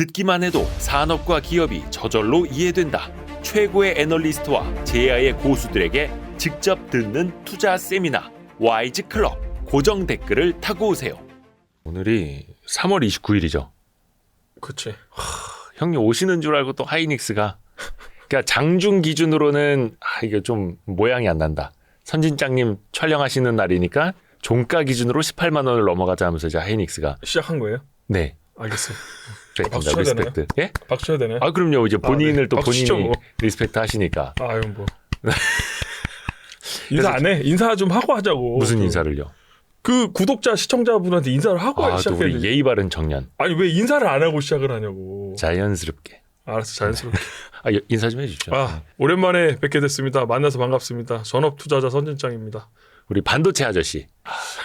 듣기만 해도 산업과 기업이 저절로 이해된다. 최고의 애널리스트와 제야의 고수들에게 직접 듣는 투자 세미나 와이즈 클럽. 고정 댓글을 타고 오세요. 오늘이 3월 29일이죠. 그치. 형님 오시는 줄 알고 또 하이닉스가. 그러니까 장중 기준으로는 이게 좀 모양이 안 난다. 선진장님 촬영하시는 날이니까 종가 기준으로 18만 원을 넘어가자 하면서 이제 하이닉스가 시작한 거예요? 네. 알겠어요. 박수 쳐야 리스펙트. 예? 박수 쳐야 되나요? 아 그럼요. 이제 본인을 네. 또 박수 본인이 치죠, 뭐. 리스펙트 하시니까. 아유 뭐. 인사 안 해? 인사 좀 하고 하자고. 무슨 인사를요? 그 구독자 시청자분한테 인사를 하고 또 시작해야 우리 돼. 예의 바른 청년. 아니 왜 인사를 안 하고 시작을 하냐고. 자연스럽게. 알았어, 자연스럽게. 인사 좀 해주죠. 오랜만에 뵙게 됐습니다. 만나서 반갑습니다. 전업 투자자 선진장입니다. 우리 반도체 아저씨.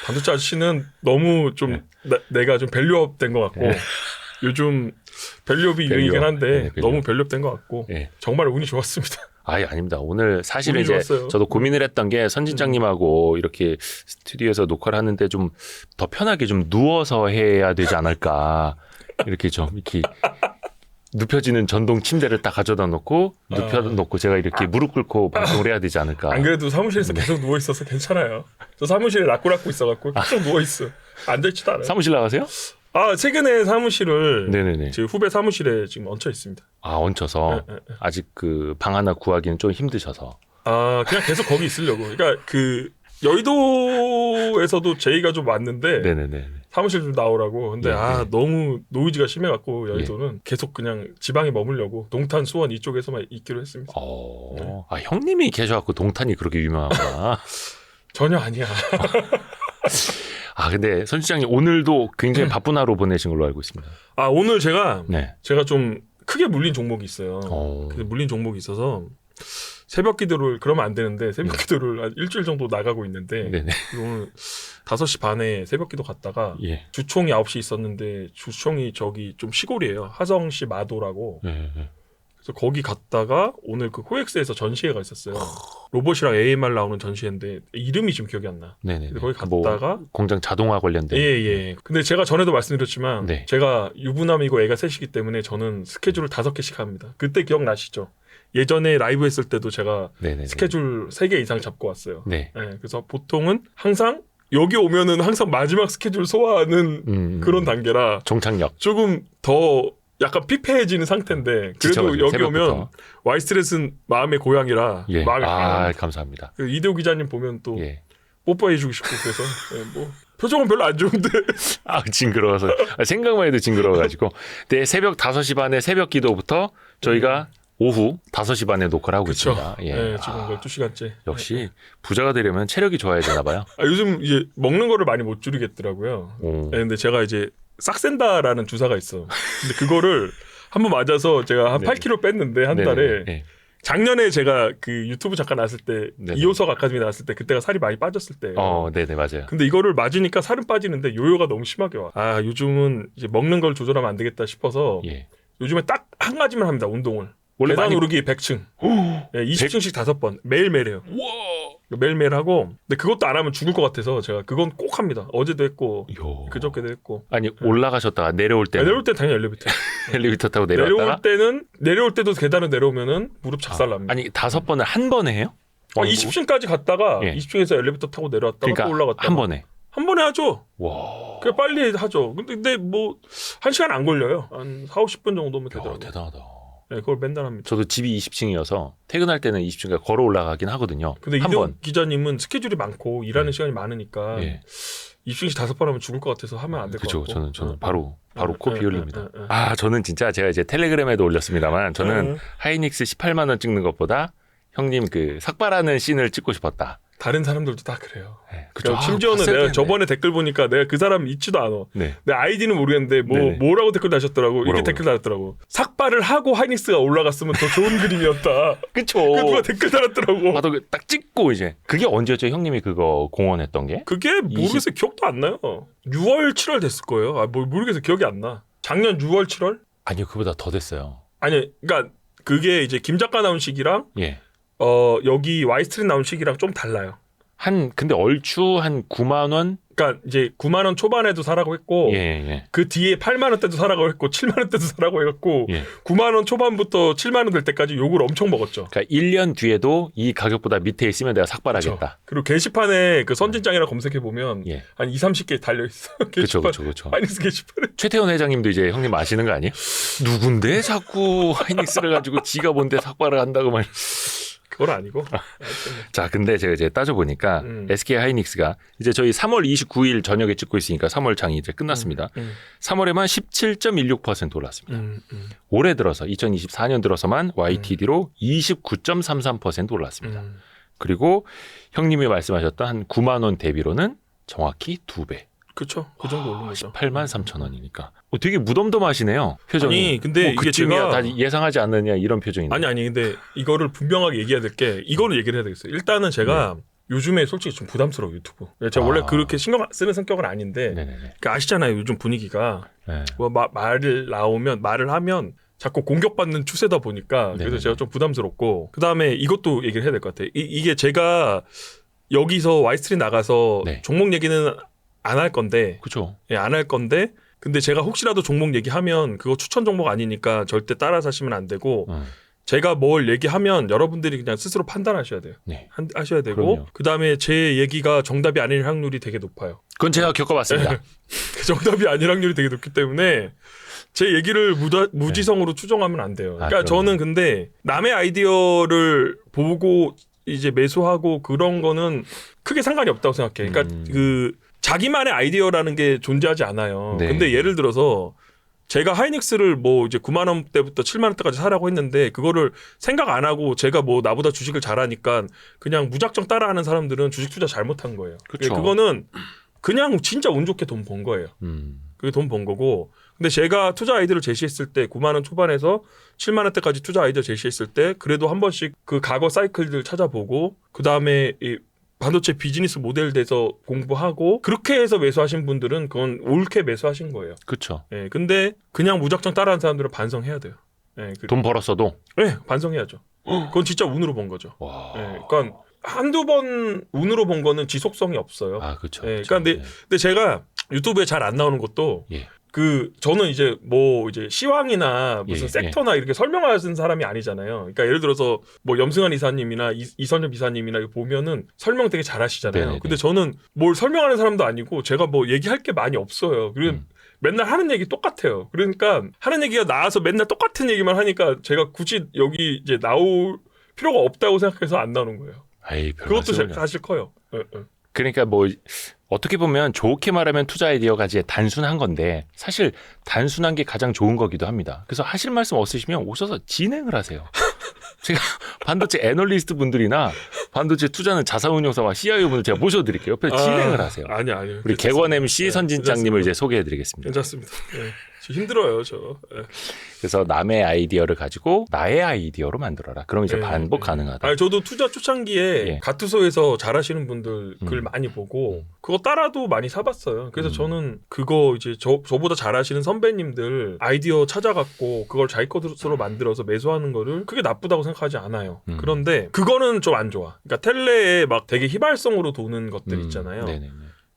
반도체 아저씨는 너무 좀 내가 좀 밸류업 된 것 같고 요즘 밸류업이 유행이긴 한데 밸류업. 너무 밸류업 된 것 같고 예. 정말 운이 좋았습니다. 아닙니다. 오늘 사실은 운이 이제 좋았어요. 저도 고민을 했던 게 선진장님하고 이렇게 스튜디오에서 녹화를 하는데 좀 더 편하게 좀 누워서 해야 되지 않을까. 이렇게 좀 이렇게 눕혀지는 전동 침대를 딱 가져다 놓고 눕혀놓고 제가 이렇게 무릎 꿇고 방송을 해야 되지 않을까. 안 그래도 사무실에서 계속 누워 있어서 괜찮아요. 저 사무실에 라꾸라꾸 있어갖고 계속 누워 있어. 앉아있지도 않아요. 사무실 나가세요? 최근에 사무실을 네네네. 제 후배 사무실에 지금 얹혀 있습니다. 얹혀서 네. 아직 그 방 하나 구하기는 좀 힘드셔서. 그냥 계속 거기 있으려고. 그러니까 그 여의도에서도 제의가 좀 왔는데 네네네. 사무실 좀 나오라고. 근데 네. 너무 노이즈가 심해갖고 여의도는 계속 그냥 지방에 머물려고 동탄, 수원 이쪽에서만 있기로 했습니다. 네. 형님이 계셔갖고 동탄이 그렇게 유명하구나. 전혀 아니야. 근데 선수장님 오늘도 굉장히 바쁜 하루 보내신 걸로 알고 있습니다. 오늘 제가 네. 좀 크게 물린 종목이 있어요. 그래서 물린 종목이 있어서 새벽 기도를 그러면 안 되는데 새벽 기도를 한 일주일 정도 나가고 있는데 네네. 오늘 5시 반에 새벽 기도 갔다가 예. 주총이 9시 있었는데 주총이 저기 좀 시골이에요. 하성시 마도라고. 네. 그래서 거기 갔다가 오늘 그 코엑스에서 전시회가 있었어요. 로봇이랑 AMR 나오는 전시회인데 이름이 지금 기억이 안 나. 네네. 근데 거기 갔다가 공장 자동화 관련된. 예. 근데 제가 전에도 말씀드렸지만 네. 제가 유부남이고 애가 셋이기 때문에 저는 스케줄을 5개씩 합니다. 그때 기억나시죠? 예전에 라이브 했을 때도 제가 네네네. 스케줄 3개 이상 잡고 왔어요. 네. 그래서 보통은 항상 여기 오면은 항상 마지막 스케줄 소화하는 그런 단계라 종착역. 조금 더 약간 피폐해지는 상태인데 그래도 지쳐가지고, 여기 새벽부터. 오면 와이스트레스는 마음의 고향이라 예. 마음이 감사합니다. 이대호 기자님 보면 또 예. 뽀뽀해주고 싶고 그래서 뭐 표정은 별로 안 좋은데 징그러워서. 생각만 해도 징그러워가지고. 네, 새벽 5시 반에 새벽 기도부터 저희가 오후 5시 반에 녹화를 하고 그쵸. 있습니다. 예. 네, 지금 12시간째. 역시 부자가 되려면 체력이 좋아야 되나 봐요. 요즘 이제 먹는 거를 많이 못 줄이겠더라고요. 오. 근데 제가 이제 싹센다라는 주사가 있어. 근데 그거를 한번 맞아서 제가 한 네네. 8kg 뺐는데 한 달에 네네. 네. 작년에 제가 그 유튜브 잠깐 나왔을 때 네네. 이호석 아카데미 나왔을 때 그때가 살이 많이 빠졌을 때예요. 네네, 맞아요. 근데 이거를 맞으니까 살은 빠지는데 요요가 너무 심하게 와. 요즘은 이제 먹는 걸 조절하면 안 되겠다 싶어서 예. 요즘에 딱 한 가지만 합니다. 운동을. 원래 계단 많이- 오르기 100층. 20층씩 5번. 매일매일 해요. 매일매일 하고. 근데 그것도 안 하면 죽을 것 같아서 제가 그건 꼭 합니다. 어제도 했고 그저께도 했고. 아니, 올라가셨다가 내려올 때 내려올 때 당연히 엘리베이터. 엘리베이터 타고 내려왔다가 내려올 때도 계단을 내려오면은 무릎 작살납니다. 아니 5번을 한 번에 해요? 20층까지 갔다가 예. 20층에서 엘리베이터 타고 내려왔다가 그러니까 또 올라갔다가 한 번에. 한 번에 하죠. 와. 그냥 빨리 하죠. 근데 뭐 1시간 안 걸려요. 한 4, 50분 정도면 되더라고요. 대단하다. 네, 그걸 맨날 합니다. 저도 집이 20층이어서 퇴근할 때는 20층까지 걸어 올라가긴 하거든요. 근데 한 이대호 번. 기자님은 스케줄이 많고 일하는 시간이 많으니까 예. 20층씩 5번 하면 죽을 것 같아서 하면 안 될 것 그렇죠. 같고. 저는 바로 코피 흘립니다. 응. 저는 진짜 제가 이제 텔레그램에도 올렸습니다만 저는 하이닉스 18만 원 찍는 것보다 형님 그 삭발하는 씬을 찍고 싶었다. 다른 사람들도 다 그래요. 네, 그러니까 심지어는 내가 저번에 댓글 보니까 내가 그 사람 있지도 않아. 네. 내 아이디는 모르겠는데 네네. 뭐라고 댓글 다셨더라고. 이렇게 뭐라고요? 댓글 달았더라고. 삭발을 하고 하이닉스가 올라갔으면 더 좋은 그림이었다. 그쵸. 그 누가 댓글 달았더라고. 봐도 딱 찍고 이제 그게 언제였죠? 형님이 그거 공언했던 게? 그게 모르겠어요. 기억도 안 나요. 6월, 7월 됐을 거예요. 모르겠어요. 기억이 안 나. 작년 6월, 7월? 아니요, 그보다 더 됐어요. 아니, 그러니까 그게 이제 김 작가 나온 시기랑 예. 여기 와이스트린 나온 시기랑 좀 달라요. 근데 얼추 한 9만 원 그러니까 이제 9만 원 초반에도 사라고 했고 예. 그 뒤에 8만 원대도 사라고 했고 7만 원대도 사라고 해갖고 예. 9만 원 초반부터 7만 원 될 때까지 욕을 엄청 먹었죠. 그러니까 1년 뒤에도 이 가격보다 밑에 있으면 내가 삭발하겠다. 그렇죠. 그리고 게시판에 그 선진장이라 검색해 보면 예. 한 2, 30개 달려 있어. 그렇죠. 하이닉스 게시판에. 최태원 회장님도 이제 형님 아시는 거 아니에요? 누군데 자꾸 하이닉스를 가지고 지가 뭔데 삭발을 한다고 말. 그건 아니고. 자, 근데 제가 이제 따져보니까 SK 하이닉스가 이제 저희 3월 29일 저녁에 찍고 있으니까 3월 장이 이제 끝났습니다. 3월에만 17.16% 올랐습니다. 올해 들어서 2024년 들어서만 YTD로 29.33% 올랐습니다. 그리고 형님이 말씀하셨던 한 9만 원 대비로는 정확히 2배. 그렇죠. 그 정도 오른 거죠. 18만 3천 원이니까. 되게 무덤덤하시네요. 표정이. 아니, 근데 이게 그쯤이야 제가 다 예상하지 않느냐 이런 표정인데. 아니 근데 이거를 분명하게 얘기해야 될 게 이거를 얘기를 해야 되겠어요. 일단은 제가 요즘에 솔직히 좀 부담스러워 유튜브. 제가 원래 그렇게 신경 쓰는 성격은 아닌데 그러니까 아시잖아요. 요즘 분위기가 뭐 말을 하면 자꾸 공격받는 추세다 보니까 그래서 제가 좀 부담스럽고 그다음에 이것도 얘기를 해야 될 것 같아요. 이게 제가 여기서 와이스트리 나가서 종목 얘기는 안 할 건데, 그렇죠. 예, 안 할 건데, 근데 제가 혹시라도 종목 얘기하면 그거 추천 종목 아니니까 절대 따라 사시면 안 되고, 제가 뭘 얘기하면 여러분들이 그냥 스스로 판단하셔야 돼요. 하셔야 되고, 그 다음에 제 얘기가 정답이 아닐 확률이 되게 높아요. 그건 제가 겪어봤습니다. 정답이 아닐 확률이 되게 높기 때문에 제 얘기를 무지성으로 추정하면 안 돼요. 그러니까 저는 근데 남의 아이디어를 보고 이제 매수하고 그런 거는 크게 상관이 없다고 생각해. 그러니까 자기만의 아이디어라는 게 존재하지 않아요. 근데 예를 들어서 제가 하이닉스를 뭐 이제 9만 원대부터 7만 원대까지 사라고 했는데 그거를 생각 안 하고 제가 뭐 나보다 주식을 잘하니까 그냥 무작정 따라하는 사람들은 주식 투자 잘못한 거예요. 그거는 그냥 진짜 운 좋게 돈 번 거예요. 그게 돈 번 거고. 근데 제가 투자 아이디어를 제시했을 때 9만 원 초반에서 7만 원대까지 투자 아이디어 제시했을 때 그래도 한 번씩 그 과거 사이클들 찾아보고 그다음에 이 반도체 비즈니스 모델 돼서 공부하고 그렇게 해서 매수하신 분들은 그건 옳게 매수하신 거예요. 그렇죠. 예, 근데 그냥 무작정 따라하는 사람들은 반성해야 돼요. 예, 돈 벌었어도? 네, 반성해야죠. 그건 진짜 운으로 번 거죠. 예, 그러니까 한두 번 운으로 본 거는 지속성이 없어요. 아, 그렇죠. 예, 그러니까 근데 제가 유튜브에 잘 안 나오는 것도 저는 이제 뭐 이제 시황이나 무슨 섹터나 이렇게 설명하는 사람이 아니잖아요. 그러니까 예를 들어서 뭐 염승환 이사님이나 이선엽 이사님이나 보면은 설명 되게 잘하시잖아요. 근데 저는 뭘 설명하는 사람도 아니고 제가 뭐 얘기할 게 많이 없어요. 그리고 맨날 하는 얘기 똑같아요. 그러니까 하는 얘기가 나와서 맨날 똑같은 얘기만 하니까 제가 굳이 여기 이제 나올 필요가 없다고 생각해서 안 나오는 거예요. 그것도 사실 커요. 그러니까 뭐 어떻게 보면 좋게 말하면 투자 아이디어가 이제 단순한 건데 사실 단순한 게 가장 좋은 거기도 합니다. 그래서 하실 말씀 없으시면 오셔서 진행을 하세요. 제가 반도체 애널리스트 분들이나 반도체 투자는 자산운용사와 CIO 분들 제가 모셔드릴게요. 옆에 진행을 하세요. 아니요. 우리 개원 MC 선진장님을 이제 소개해드리겠습니다. 괜찮습니다. 힘들어요, 저. 그래서 남의 아이디어를 가지고 나의 아이디어로 만들어라. 그럼 이제 반복 가능하다. 저도 투자 초창기에 가투소에서 잘하시는 분들 글 많이 보고 그거 따라도 많이 사봤어요. 그래서 저는 그거 이제 저보다 잘하시는 선배님들 아이디어 찾아갖고 그걸 자기 것으로 만들어서 매수하는 거를 그게 나쁘다고 생각하지 않아요. 그런데 그거는 좀 안 좋아. 그러니까 텔레에 막 되게 휘발성으로 도는 것들 있잖아요.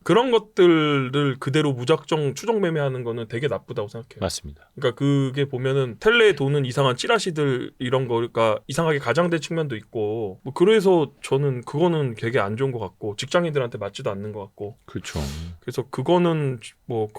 그런 것들을 그대로 무작정 추정 매매하는 거는 되게 나쁘다고 생각해요. 맞습니다. 그러니까 그게 보면은 텔레에 도는 이상한 찌라시들 이런 거가 이상하게 가장된 측면도 있고 뭐 그래서 저는 그거는 되게 안 좋은 것 같고 직장인들한테 맞지도 않는 것 같고 그렇죠. 그래서 그거는 뭐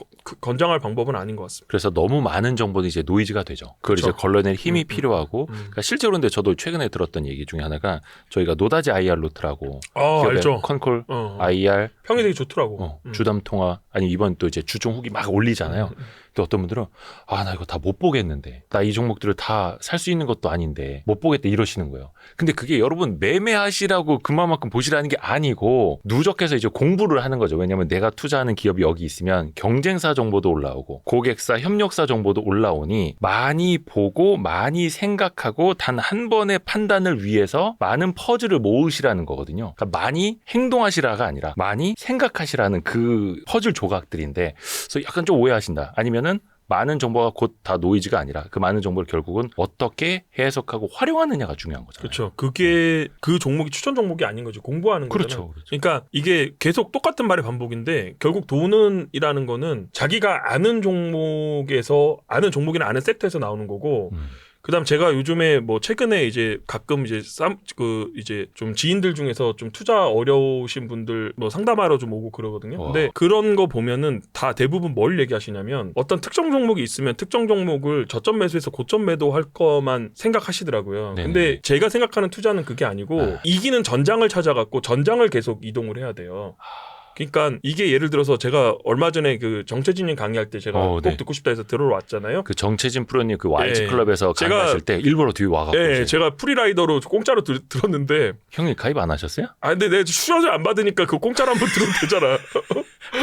권장할 방법은 아닌 것 같습니다. 그래서 너무 많은 정보는 이제 노이즈가 되죠. 그걸 이제 걸러낼 힘이 필요하고 그러니까 실제로 근데 저도 최근에 들었던 얘기 중에 하나가 저희가 노다지 IR 루트라고 알죠. 컨콜 IR 평이 되게 좋더라고. 주담 통화 아니 이번 또 이제 주중 후기 막 올리잖아요. 근데 어떤 분들은 나 이거 다 못 보겠는데 나 이 종목들을 다 살 수 있는 것도 아닌데 못 보겠다 이러시는 거예요. 근데 그게 여러분 매매하시라고 그만큼 보시라는 게 아니고 누적해서 이제 공부를 하는 거죠. 왜냐하면 내가 투자하는 기업이 여기 있으면 경쟁사 정보도 올라오고 고객사 협력사 정보도 올라오니 많이 보고 많이 생각하고 단 한 번의 판단을 위해서 많은 퍼즐을 모으시라는 거거든요. 그러니까 많이 행동하시라가 아니라 많이 생각하시라는 그 퍼즐 조각들인데 그래서 약간 좀 오해하신다. 아니면은 많은 정보가 곧 다 노이즈가 아니라 그 많은 정보를 결국은 어떻게 해석하고 활용하느냐가 중요한 거잖아요. 그렇죠. 그게 그 종목이 추천 종목이 아닌 거죠. 공부하는 거잖아요. 그렇죠. 그러니까 이게 계속 똑같은 말의 반복인데 결국 돈은이라는 거는 자기가 아는 종목에서 아는 종목이나 아는 섹터에서 나오는 거고 그다음 제가 요즘에 뭐 최근에 이제 가끔 이제 이제 좀 지인들 중에서 좀 투자 어려우신 분들 뭐 상담하러 좀 오고 그러거든요. 근데 그런 거 보면은 다 대부분 뭘 얘기하시냐면 어떤 특정 종목이 있으면 특정 종목을 저점 매수해서 고점 매도할 거만 생각하시더라고요. 네네. 근데 제가 생각하는 투자는 그게 아니고 이기는 전장을 찾아갖고 전장을 계속 이동을 해야 돼요. 그러니까 이게 예를 들어서 제가 얼마 전에 그 정채진님 강의할 때 제가 꼭 네. 듣고 싶다 해서 들어왔잖아요. 그 정채진 프로님 그 YG 네. 클럽에서 제가- 강의하실 때 일부러 뒤에 와갖고 네, 이제 제가 프리라이더로 공짜로 들었는데 형님 가입 안 하셨어요? 근데 내가 출연료 안 받으니까 그 공짜로 한번 들으면 되잖아.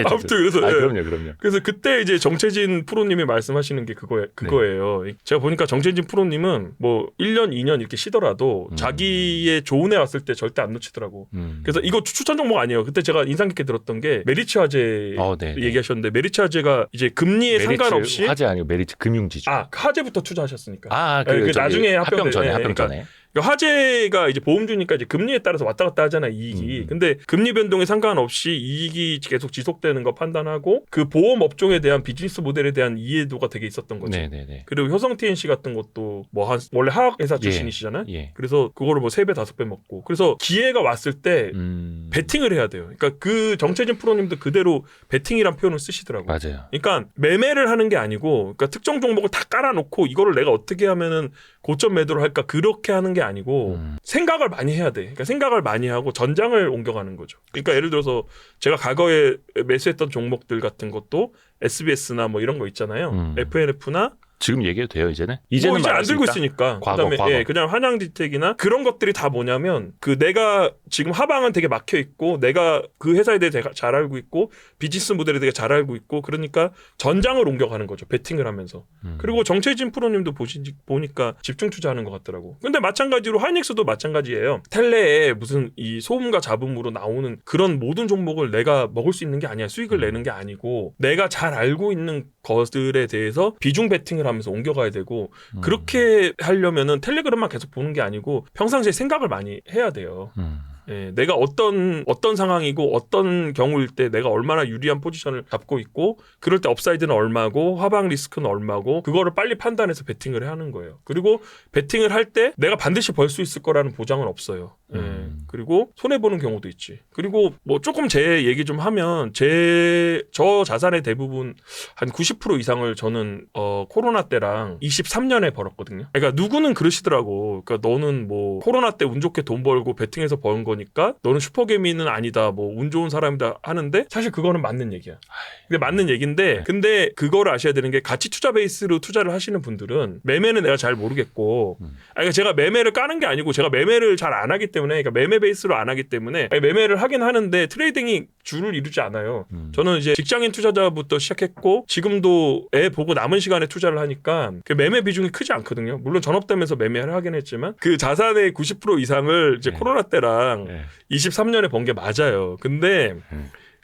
아무튼 그래서 예. 그럼요. 그래서 그때 이제 정채진 프로님이 말씀하시는 게 그거예요. 제가 보니까 정채진 프로님은 뭐 1년, 2년 이렇게 쉬더라도 자기의 좋은 애 왔을 때 절대 안 놓치더라고. 그래서 이거 추천 종목 아니에요. 그때 제가 인상 깊게 들었던 게 메리츠 화재 네. 얘기하셨는데 메리츠 화재가 이제 금리에 상관없이 화재 아니고 메리츠 금융지주. 화재부터 투자하셨으니까. 그 그 나중에 합병 전에 네, 합병 그러니까 전에. 화재가 이제 보험주니까 이제 금리에 따라서 왔다 갔다 하잖아 이익이. 근데 금리 변동에 상관없이 이익이 계속 지속되는 거 판단하고 그 보험 업종에 대한 비즈니스 모델에 대한 이해도가 되게 있었던 거죠. 네네네. 그리고 효성 TNC 같은 것도 뭐 원래 화학 회사 출신이시잖아요. 예. 그래서 그거를 뭐 3배 5배 먹고. 그래서 기회가 왔을 때 베팅을 해야 돼요. 그러니까 그 정채진 프로님도 그대로 베팅이란 표현을 쓰시더라고요. 맞아요. 그러니까 매매를 하는 게 아니고 그러니까 특정 종목을 다 깔아놓고 이거를 내가 어떻게 하면은 고점 매도를 할까 그렇게 하는 게 아니고 생각을 많이 해야 돼. 그러니까 생각을 많이 하고 전장을 옮겨가는 거죠. 그러니까 예를 들어서 제가 과거에 매수했던 종목들 같은 것도 SBS나 뭐 이런 거 있잖아요. FNF나 지금 얘기해도 돼요 이제는? 이제 안 말할 수 들고 있다? 있으니까. 과거. 그다음에 그냥 한양지택이나 그런 것들이 다 뭐냐면 그 내가 지금 하방은 되게 막혀 있고 내가 그 회사에 대해 잘 알고 있고 비즈니스 모델에 대해 잘 알고 있고 그러니까 전장을 옮겨가는 거죠. 베팅을 하면서. 그리고 정채진 프로님도 보니까 집중 투자하는 것 같더라고. 근데 마찬가지로 하이닉스도 마찬가지예요. 텔레에 무슨 이 소음과 잡음으로 나오는 그런 모든 종목을 내가 먹을 수 있는 게 아니야. 수익을 내는 게 아니고 내가 잘 알고 있는 것들에 대해서 비중 베팅을 하면서 옮겨가야 되고 그렇게 하려면은 텔레그램만 계속 보는 게 아니고 평상시에 생각을 많이 해야 돼요. 예, 내가 어떤 상황이고 어떤 경우일 때 내가 얼마나 유리한 포지션을 잡고 있고 그럴 때 업사이드는 얼마고 하방 리스크는 얼마고 그거를 빨리 판단해서 베팅을 하는 거예요. 그리고 베팅을 할 때 내가 반드시 벌 수 있을 거라는 보장은 없어요. 예, 그리고 손해보는 경우도 있지. 그리고 뭐 조금 제 얘기 좀 하면 저 자산의 대부분 한 90% 이상을 저는 코로나 때랑 23년에 벌었거든요. 그러니까 누구는 그러시더라고. 그러니까 너는 뭐 코로나 때 운 좋게 돈 벌고 베팅해서 번 거니까 너는 슈퍼개미는 아니다. 뭐 운 좋은 사람이다 하는데 사실 그거는 맞는 얘기야. 근데 맞는 얘기인데 근데 그거를 아셔야 되는 게 가치 투자 베이스로 투자를 하시는 분들은 매매는 내가 잘 모르겠고 그러니까 제가 매매를 까는 게 아니고 제가 매매를 잘 안 하기 때문에 그러니까 매매 베이스로 안 하기 때문에 매매를 하긴 하는데 트레이딩이 줄을 이루지 않아요. 저는 이제 직장인 투자자부터 시작했고 지금도 애 보고 남은 시간에 투자를 하니까 그 매매 비중이 크지 않거든요. 물론 전업되면서 매매를 하긴 했지만 그 자산의 90% 이상을 이제 코로나 때랑 23년에 번 게 맞아요. 근데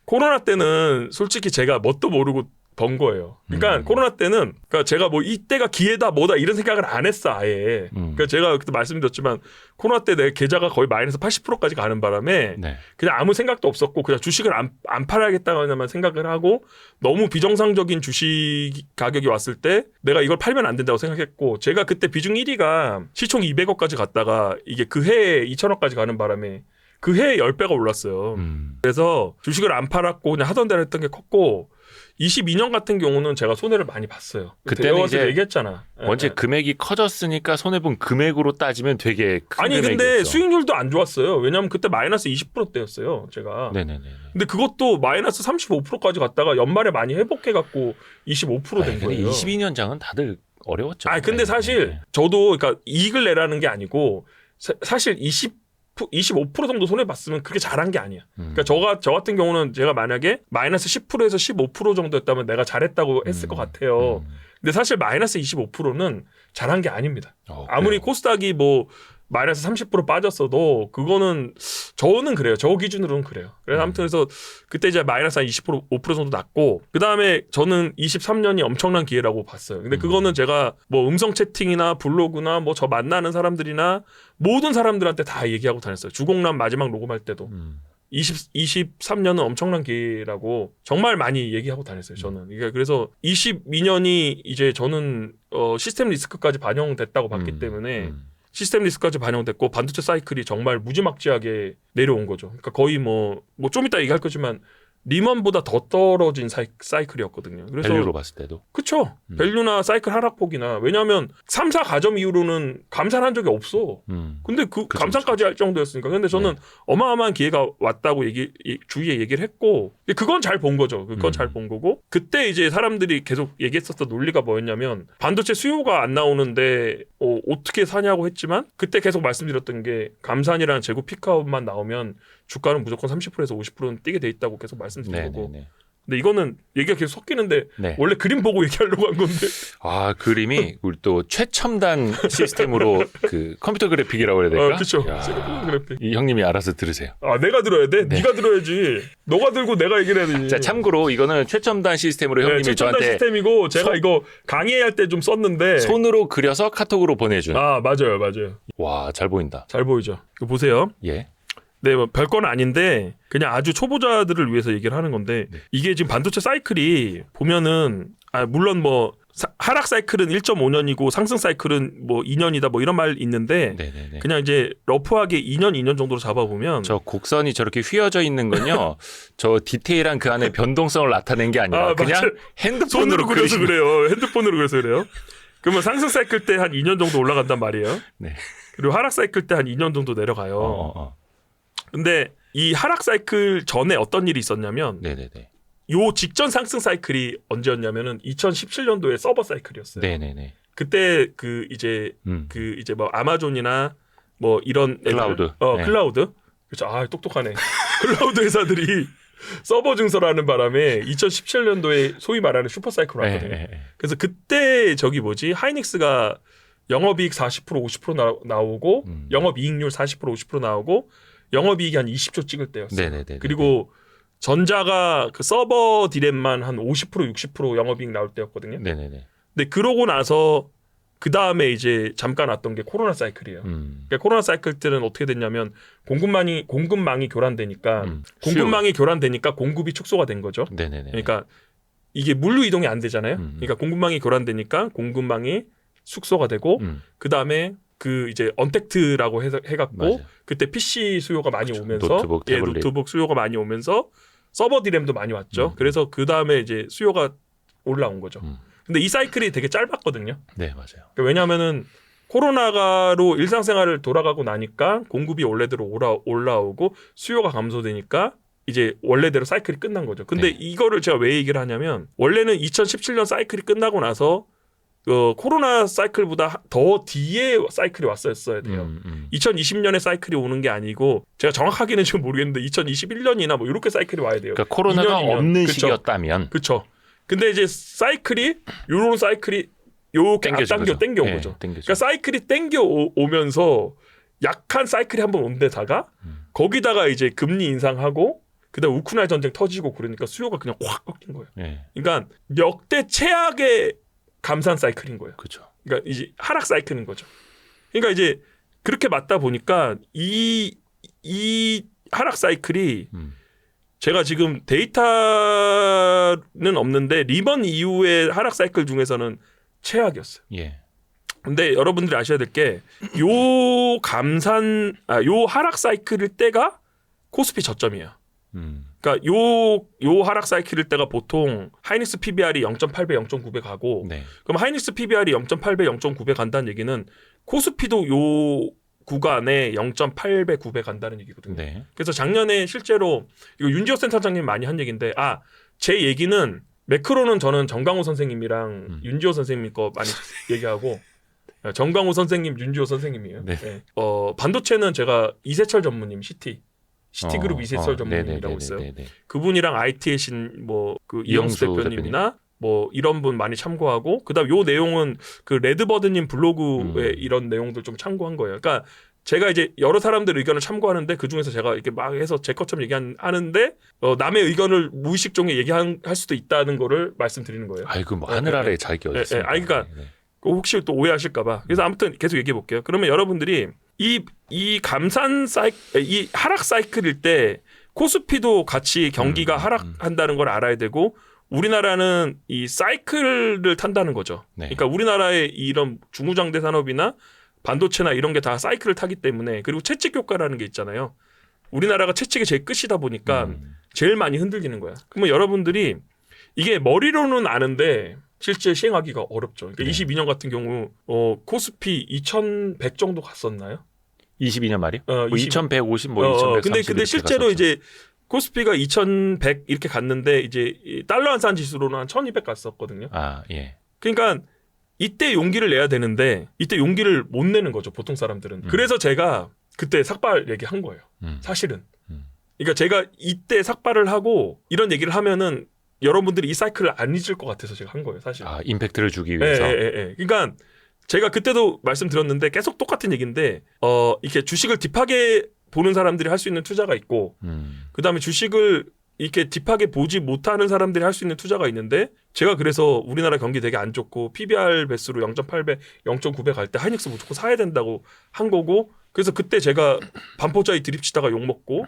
코로나 때는 솔직히 제가 뭣도 모르고 번 거예요. 그러니까 코로나 때는 그러니까 제가 뭐 이때가 기회다 뭐다 이런 생각을 안 했어 아예. 그러니까 제가 그때 말씀드렸지만 코로나 때 내 계좌가 거의 마이너스 80%까지 가는 바람에 그냥 아무 생각도 없었고 그냥 주식을 안 팔아야겠다고만 생각을 하고 너무 비정상적인 주식 가격이 왔을 때 내가 이걸 팔면 안 된다고 생각했고 제가 그때 비중 1위가 시총 200억까지 갔다가 이게 그 해에 2천억까지 가는 바람에 그 해에 10배가 올랐어요. 그래서 주식을 안 팔았고 그냥 하던 대로 했던 게 컸고 22년 같은 경우는 제가 손해를 많이 봤어요. 그때는 이제 얘기했잖아. 원체 금액이 커졌으니까 손해본 금액으로 따지면 되게 큰 아니 금액이었죠. 근데 수익률도 안 좋았어요. 왜냐하면 그때 마이너스 20%대였어요. 제가. 네네네. 근데 그것도 마이너스 35%까지 갔다가 연말에 많이 회복해갖고 25% 된 거예요. 22년 장은 다들 어려웠죠. 근데 사실 저도 그러니까 이익을 내라는 게 아니고 사실 25% 정도 손해봤으면 그렇게 잘한 게 아니야. 그러니까 저 같은 경우는 제가 만약에 마이너스 10%에서 15% 정도였다면 내가 잘했다고 했을 것 같아요. 근데 사실 마이너스 25%는 잘한 게 아닙니다. 아무리 코스닥이 뭐 마이너스 30% 빠졌어도 그거는 저는 그래요. 저 기준으로는 그래요. 그래서 아무튼 그래서 그때 이제 마이너스 한 20% 5% 정도 났고 그 다음에 저는 23년이 엄청난 기회라고 봤어요. 근데 그거는 제가 뭐 음성 채팅이나 블로그나 뭐 저 만나는 사람들이나 모든 사람들한테 다 얘기하고 다녔어요. 주공남 마지막 녹음할 때도 23년은 엄청난 기회라고 정말 많이 얘기하고 다녔어요. 저는. 그러니까 그래서 22년이 이제 저는 시스템 리스크까지 반영됐다고 봤기 때문에 시스템 리스크까지 반영됐고 반도체 사이클이 정말 무지막지하게 내려온 거죠. 그러니까 거의 뭐 좀 이따 얘기할 거지만 리먼보다 더 떨어진 사이클이었거든요. 그래서 밸류로 봤을 때도. 그쵸. 밸류나 사이클 하락폭이나 왜냐하면 3, 4 가점 이후로는 감산한 적이 없어. 근데 그 그쵸, 감산까지 할 정도였으니까. 근데 저는 어마어마한 기회가 왔다고 주위에 얘기를 했고 그건 잘 본 거죠. 그건 잘 본 거고 그때 이제 사람들이 계속 얘기했었던 논리가 뭐였냐면 반도체 수요가 안 나오는데 어떻게 사냐고 했지만 그때 계속 말씀드렸던 게 감산이랑 재고 피크아웃만 나오면 주가는 무조건 30%에서 50%는 뛰게 돼 있다고 계속 말씀드린 거고. 근데 이거는 얘기가 계속 섞이는데 네. 원래 그림 보고 얘기하려고 한 건데. 아 그림이 우리 또 최첨단 시스템으로 그 컴퓨터 그래픽이라고 해야 될까? 그렇죠. 그래픽. 이 형님이 알아서 들으세요. 아 내가 들어야 돼? 네. 네가 들어야지. 너가 들고 내가 얘기를 해야 되지. 자 참고로 이거는 최첨단 시스템으로 형님이 최첨단 저한테 시스템이고 제가 이거 강의할 때 좀 썼는데 손으로 그려서 카톡으로 보내준. 아 맞아요. 와 잘 보인다. 잘 보이죠. 이거 보세요. 예. 네, 뭐 별건 아닌데 그냥 아주 초보자들을 위해서 얘기를 하는 건데 이게 지금 반도체 사이클이 보면은 물론 뭐 하락 사이클은 1.5년이고 상승 사이클은 뭐 2년이다 뭐 이런 말 있는데 네네네. 그냥 이제 러프하게 2년 정도로 잡아보면 저 곡선이 저렇게 휘어져 있는 건요. 저 디테일한 그 안에 변동성을 나타낸 게 아니라 그냥 맞아요. 핸드폰으로 손으로 그려서 그리신 그래요. 핸드폰으로 그려서 그래요. 그러면 상승 사이클 때 한 2년 정도 올라간단 말이에요. 네. 그리고 하락 사이클 때 한 2년 정도 내려가요. 근데 이 하락 사이클 전에 어떤 일이 있었냐면 네네네. 요 직전 상승 사이클이 언제였냐면은 2017년도에 서버 사이클이었어요. 네네네. 그때 그 이제 뭐 아마존이나 뭐 이런 클라우드. 네. 클라우드. 그렇죠. 아, 똑똑하네. 클라우드 회사들이 서버 증설하는 바람에 2017년도에 소위 말하는 슈퍼 사이클로 왔거든요. 그래서 그때 하이닉스가 영업이익 40% 50% 나오고 영업이익률 40% 50% 나오고 영업이익이 한 20조 찍을 때였어요. 네네네. 그리고 전자가 그 서버 디램만 한 50% 60% 영업이익 나올 때였거든요. 네네네. 근데 그러고 나서 그 다음에 이제 잠깐 왔던 게 코로나 사이클이에요. 그러니까 코로나 사이클 때는 어떻게 됐냐면 공급망이 교란되니까 공급망이 교란되니까 공급이 축소가 된 거죠. 네네네. 그러니까 이게 물류 이동이 안 되잖아요. 그러니까 공급망이 교란되니까 공급망이 축소가 되고 그 다음에 그 이제 언택트라고 해갖고 맞아요. 그때 PC 수요가 많이 오면서 노트북, 태블릿. 노트북 수요가 많이 오면서 서버 디램도 많이 왔죠. 그래서 그 다음에 이제 수요가 올라온 거죠. 근데 이 사이클이 되게 짧았거든요. 네 맞아요. 그러니까 왜냐하면은 코로나로 일상생활을 돌아가고 나니까 공급이 원래대로 올라오고 수요가 감소되니까 이제 원래대로 사이클이 끝난 거죠. 근데 네. 이거를 제가 왜 얘기를 하냐면 원래는 2017년 사이클이 끝나고 나서 코로나 사이클보다 더 뒤에 사이클이 왔었어야 돼요. 2020년에 사이클이 오는 게 아니고 제가 정확하게는 지금 모르겠는데 2021년이나 뭐 이렇게 사이클이 와야 돼요. 그러니까 코로나가 2년이면. 없는 그쵸? 시기였다면 그렇죠. 근데 이제 요런 사이클이 요렇게 앞당겨 땡겨온 네, 거죠. 땡겨죠. 그러니까 사이클이 땡겨 오면서 약한 사이클이 한번 온 데다가 거기다가 이제 금리 인상하고 그다음 우크라이나 전쟁 터지고 그러니까 수요가 그냥 확 꺾인 거예요. 네. 그러니까 역대 최악의 감산 사이클인 거예요. 그렇죠. 그러니까 이제 하락 사이클인 거죠. 그러니까 이제 그렇게 맞다 보니까 이 하락 사이클이 제가 지금 데이터는 없는데 리먼 이후의 하락 사이클 중에서는 최악이었어요. 예. 근데 여러분들이 아셔야 될 게 요 하락 사이클일 때가 코스피 저점이에요. 그러니까 요 하락 사이클일 때가 보통 하이닉스 PBR이 0.8배, 0.9배 가고 네. 그럼 하이닉스 PBR이 0.8배, 0.9배 간다는 얘기는 코스피도 요 구간에 0.8배, 9배 간다는 얘기거든요. 네. 그래서 작년에 실제로 이거 윤지호 센터장님이 많이 한 얘기인데 제 얘기는 매크로는 저는 정강호 선생님이랑 윤지호 선생님 거 많이 얘기하고 정강호 선생님, 윤지호 선생님이에요. 네. 네. 반도체는 제가 이세철 전무님 시티그룹 이세철 전무님이라고 있어요. 그분이랑 IT의 그 이영수 대표님이나 뭐 이런 분 많이 참고하고 그다음 요 내용은 그 레드버드님 블로그에 이런 내용들 좀 참고한 거예요. 그러니까 제가 이제 여러 사람들 의견을 참고하는데 그 중에서 제가 이렇게 막 해서 제 것처럼 얘기하는데 남의 의견을 무의식 중에 얘기할 수도 있다는 거를 말씀드리는 거예요. 아이고 뭐 하늘 아래에 잘 끼워졌어요. 아니 그러니까 혹시 또 오해하실까봐. 그래서 아무튼 계속 얘기해 볼게요. 그러면 여러분들이 이 감산 이 하락 사이클일 때 코스피도 같이 경기가 하락한다는 걸 알아야 되고 우리나라는 이 사이클을 탄다는 거죠. 네. 그러니까 우리나라의 이런 중후장대 산업이나 반도체나 이런 게 다 사이클을 타기 때문에 그리고 채찍 효과라는 게 있잖아요. 우리나라가 채찍이 제일 끝이다 보니까 제일 많이 흔들리는 거야. 그러면 여러분들이 이게 머리로는 아는데 실제 시행하기가 어렵죠. 그러니까 22년 같은 경우 코스피 2,100 정도 갔었나요? 22년 말이요? 뭐 20... 2,150, 뭐 2,130. 근데 실제로 갔었죠. 이제 코스피가 2,100 이렇게 갔는데 이제 달러 환산 지수로는 한 1,200 갔었거든요. 아 예. 그러니까 이때 용기를 내야 되는데 이때 용기를 못 내는 거죠. 보통 사람들은. 그래서 제가 그때 삭발 얘기한 거예요. 사실은. 그러니까 제가 이때 삭발을 하고 이런 얘기를 하면은 여러분들이 이 사이클을 안 잊을 것 같아서 제가 한 거예요. 사실. 아 임팩트를 주기 위해서. 그러니까 제가 그때도 말씀드렸는데 계속 똑같은 얘기인데 이렇게 주식을 딥하게 보는 사람들이 할 수 있는 투자가 있고 그다음에 주식을 이렇게 딥하게 보지 못하는 사람들이 할 수 있는 투자가 있는데 제가 그래서 우리나라 경기 되게 안 좋고 PBR 배수로 0.8배, 0.9배 갈 때 하이닉스 무조건 사야 된다고 한 거고 그래서 그때 제가 반포자이 드립치다가 욕먹고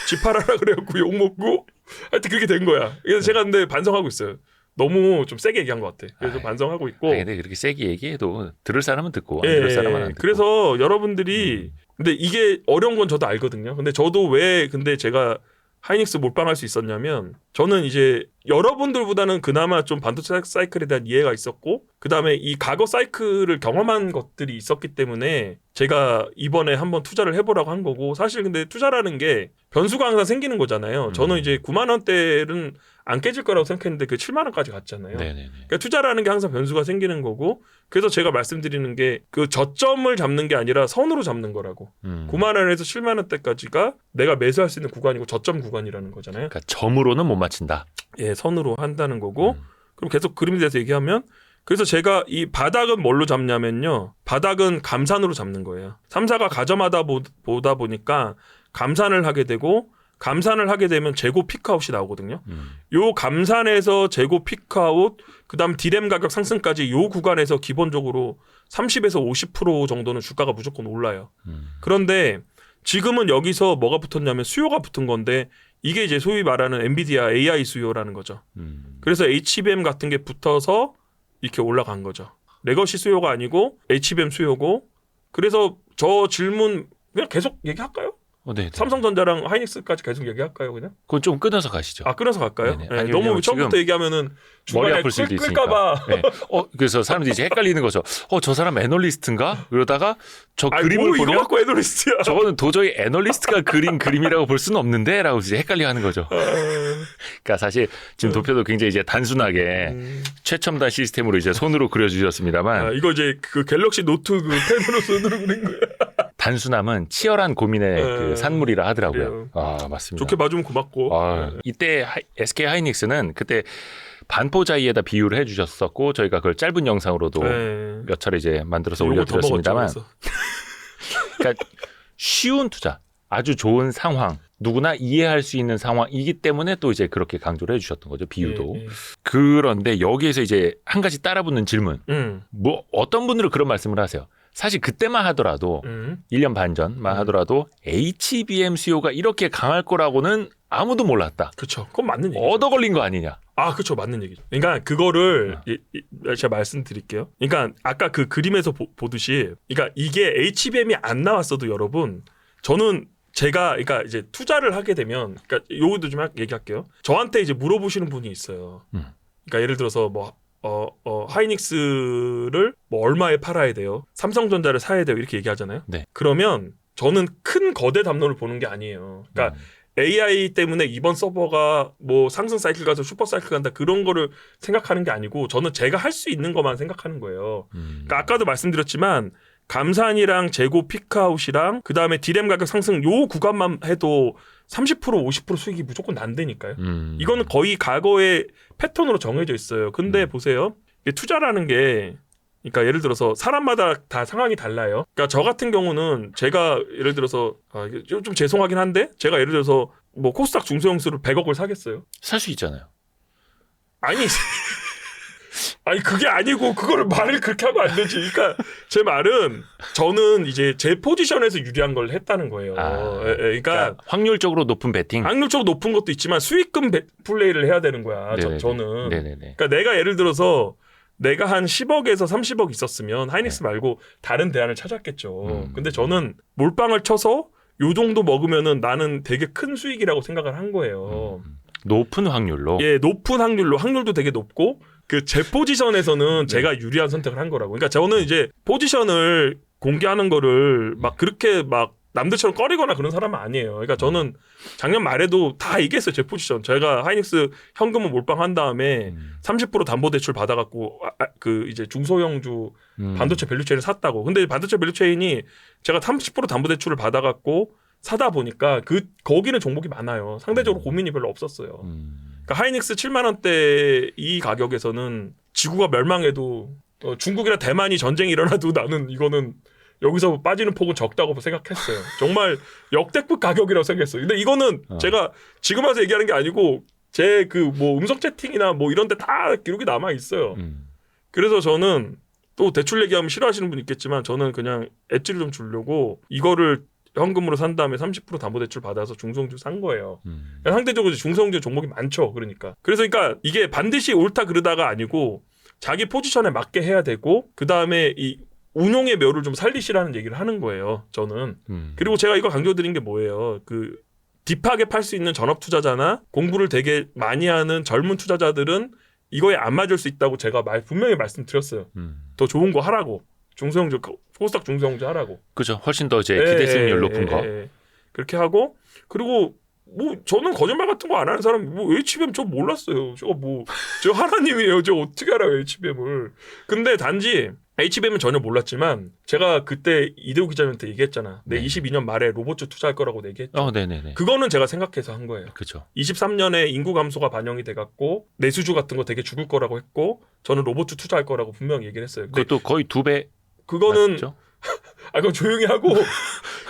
집팔아라 그래갖고 욕먹고 하여튼 그렇게 된 거야. 그래서 제가 근데 반성하고 있어요. 너무 좀 세게 얘기한 것 같아. 그래서 반성하고 있고. 근데 그렇게 세게 얘기해도 들을 사람은 듣고 안 들을 사람은 안 듣고. 그래서 여러분들이 근데 이게 어려운 건 저도 알거든요. 근데 저도 왜 근데 제가 하이닉스 몰빵할 수 있었냐면 저는 이제 여러분들보다는 그나마 좀 반도체 사이클에 대한 이해가 있었고 그다음에 이 과거 사이클을 경험한 것들이 있었기 때문에 제가 이번에 한번 투자를 해보라고 한 거고 사실 근데 투자라는 게 변수가 항상 생기는 거잖아요. 저는 이제 9만 원대는 안 깨질 거라고 생각했는데 그 7만 원까지 갔잖아요. 그러니까 투자라는 게 항상 변수가 생기는 거고 그래서 제가 말씀드리는 게 그 저점을 잡는 게 아니라 선으로 잡는 거라고. 9만 원에서 7만 원대까지가 내가 매수할 수 있는 구간이고 저점 구간이라는 거잖아요. 그러니까 점으로는 못 맞춘다. 예, 선으로 한다는 거고 그럼 계속 그림에 대해서 얘기하면 그래서 제가 이 바닥은 뭘로 잡냐면요. 바닥은 감산으로 잡는 거예요. 3사가 가점하다 보다 보니까 감산을 하게 되고 감산을 하게 되면 재고 피크아웃이 나오거든요. 요 감산에서 재고 피크아웃 그다음 디램 가격 상승까지 요 구간에서 기본적으로 30에서 50% 정도는 주가가 무조건 올라요. 그런데 지금은 여기서 뭐가 붙었냐면 수요가 붙은 건데 이게 이제 소위 말하는 엔비디아 AI 수요라는 거죠. 그래서 HBM 같은 게 붙어서 이렇게 올라간 거죠. 레거시 수요가 아니고 HBM 수요고 그래서 저 질문 그냥 계속 얘기할까요? 네. 삼성전자랑 하이닉스까지 계속 얘기할까요, 그냥? 그건 좀 끊어서 가시죠. 아, 끊어서 갈까요? 네, 네, 너무 처음부터 얘기하면은 머리 아플 수도 있으니까. 끌까봐. 네. 그래서 사람들이 이제 헷갈리는 거죠. 저 사람 애널리스트인가? 그러다가 저 그림을 보면 이거 갖고 애널리스트야. 저거는 도저히 애널리스트가 그린 그림이라고 볼 수는 없는데라고 이제 헷갈려하는 거죠. 그러니까 사실 지금 도표도 굉장히 이제 단순하게 최첨단 시스템으로 이제 손으로 그려주셨습니다만 이거 이제 그 갤럭시 노트 그 펜으로 손으로 그린 거야. 단순함은 치열한 고민의 그 산물이라 하더라고요. 그래요. 아 맞습니다. 좋게 봐주면 고맙고. 이때 SK 하이닉스는 그때 반포자이에다 비유를 해주셨었고 저희가 그걸 짧은 영상으로도 몇 차례 이제 만들어서 올려드렸습니다만, 그러니까 쉬운 투자, 아주 좋은 상황, 누구나 이해할 수 있는 상황이기 때문에 또 이제 그렇게 강조를 해주셨던 거죠, 비유도. 그런데 여기에서 이제 한 가지 따라붙는 질문, 뭐 어떤 분들은 그런 말씀을 하세요. 사실 그때만 하더라도 1년 반 전만 하더라도 HBM 수요가 이렇게 강할 거라고는 아무도 몰랐다. 그렇죠. 그건 맞는 얘기죠. 얻어 걸린 거 아니냐. 아, 그렇죠. 맞는 얘기죠. 그러니까 그거를 제가 말씀드릴게요. 그러니까 아까 그 그림에서 보듯이 그러니까 이게 HBM이 안 나왔어도 여러분 저는 제가 그러니까 이제 투자를 하게 되면 그러니까 요것도 좀 얘기할게요. 저한테 이제 물어보시는 분이 있어요. 그러니까 예를 들어서 뭐 하이닉스를 뭐 얼마에 팔아야 돼요? 삼성전자를 사야 돼요? 이렇게 얘기하잖아요. 네. 그러면 저는 큰 거대 담론을 보는 게 아니에요. 그러니까 AI 때문에 이번 서버가 뭐 상승 사이클 가서 슈퍼 사이클 간다 그런 거를 생각하는 게 아니고 저는 제가 할 수 있는 것만 생각하는 거예요. 그러니까 아까도 말씀드렸지만 감산이랑 재고 피크아웃이랑 그다음에 디램 가격 상승 요 구간만 해도 30% 50% 수익이 무조건 난다니까요. 이거는 거의 과거의 패턴으로 정해져 있어요. 근데 보세요. 투자라는 게 그러니까 예를 들어서 사람마다 다 상황이 달라요. 그러니까 저 같은 경우는 제가 예를 들어서 이게 좀 죄송하긴 한데 제가 예를 들어서 뭐 코스닥 중소형수를 100억을 사겠어요. 살 수 있잖아요. 아니 그게 아니고 그거를 말을 그렇게 하면 안 되지. 그러니까 제 말은 저는 이제 제 포지션에서 유리한 걸 했다는 거예요. 그러니까 확률적으로 높은 베팅. 확률적으로 높은 것도 있지만 수익금 플레이를 해야 되는 거야. 저는. 네네네. 그러니까 내가 예를 들어서 내가 한 10억에서 30억 있었으면 하이닉스 말고 다른 대안을 찾았겠죠. 근데 저는 몰빵을 쳐서 요 정도 먹으면은 나는 되게 큰 수익이라고 생각을 한 거예요. 높은 확률로. 예, 높은 확률도 되게 높고 그 제 포지션에서는 제가 유리한 선택을 한 거라고. 그러니까 저는 이제 포지션을 공개하는 거를 막 그렇게 막 남들처럼 꺼리거나 그런 사람은 아니에요. 그러니까 저는 작년 말에도 다 얘기했어요. 제 포지션. 제가 하이닉스 현금을 몰빵한 다음에 30% 담보대출 받아갖고 그 이제 중소형주 반도체 밸류체인을 샀다고. 근데 반도체 밸류체인이 제가 30% 담보대출을 받아갖고 사다 보니까 거기는 종목이 많아요. 상대적으로 고민이 별로 없었어요. 그러니까 하이닉스 7만 원대 이 가격에서는 지구가 멸망해도 중국이나 대만이 전쟁이 일어나도 나는 이거는 여기서 빠지는 폭은 적다고 생각했어요. 정말 역대급 가격이라고 생각했어요. 근데 이거는 제가 지금 와서 얘기하는 게 아니고 제 그 뭐 음성 채팅이나 뭐 이런 데 다 기록이 남아 있어요. 그래서 저는 또 대출 얘기하면 싫어하시는 분 있겠지만 저는 그냥 엣지를 좀 주려고 이거를 현금으로 산 다음에 30% 담보대출 받아서 중소형주 산 거예요. 그러니까 상대적으로 중소형주 종목이 많죠. 그러니까 이게 반드시 옳다 그르다가 아니고 자기 포지션에 맞게 해야 되고 그 다음에 이 운용의 묘를 좀 살리시라는 얘기를 하는 거예요. 저는. 그리고 제가 이거 강조드린 게 뭐예요. 그 딥하게 팔 수 있는 전업 투자자나 공부를 되게 많이 하는 젊은 투자자들은 이거에 안 맞을 수 있다고 제가 분명히 말씀드렸어요. 더 좋은 거 하라고. 중소형주 코스닥 중소형주 하라고. 그죠. 훨씬 더 이제 기대 수익률 높은 거. 그렇게 하고 그리고 뭐 저는 거짓말 같은 거 안 하는 사람 뭐 HBM 저 몰랐어요. 저 하나님이에요. 저 어떻게 알아요 HBM을. 근데 단지 HBM은 전혀 몰랐지만 제가 그때 이대호 기자님한테 얘기했잖아. 내 22년 말에 로봇주 투자할 거라고 얘기했죠. 네네네. 그거는 제가 생각해서 한 거예요. 그죠. 23년에 인구 감소가 반영이 돼갖고 내수주 같은 거 되게 죽을 거라고 했고 저는 로봇주 투자할 거라고 분명히 얘기를 했어요. 근데 그것도 거의 2배. 그거는 맞죠? 그럼 조용히 하고.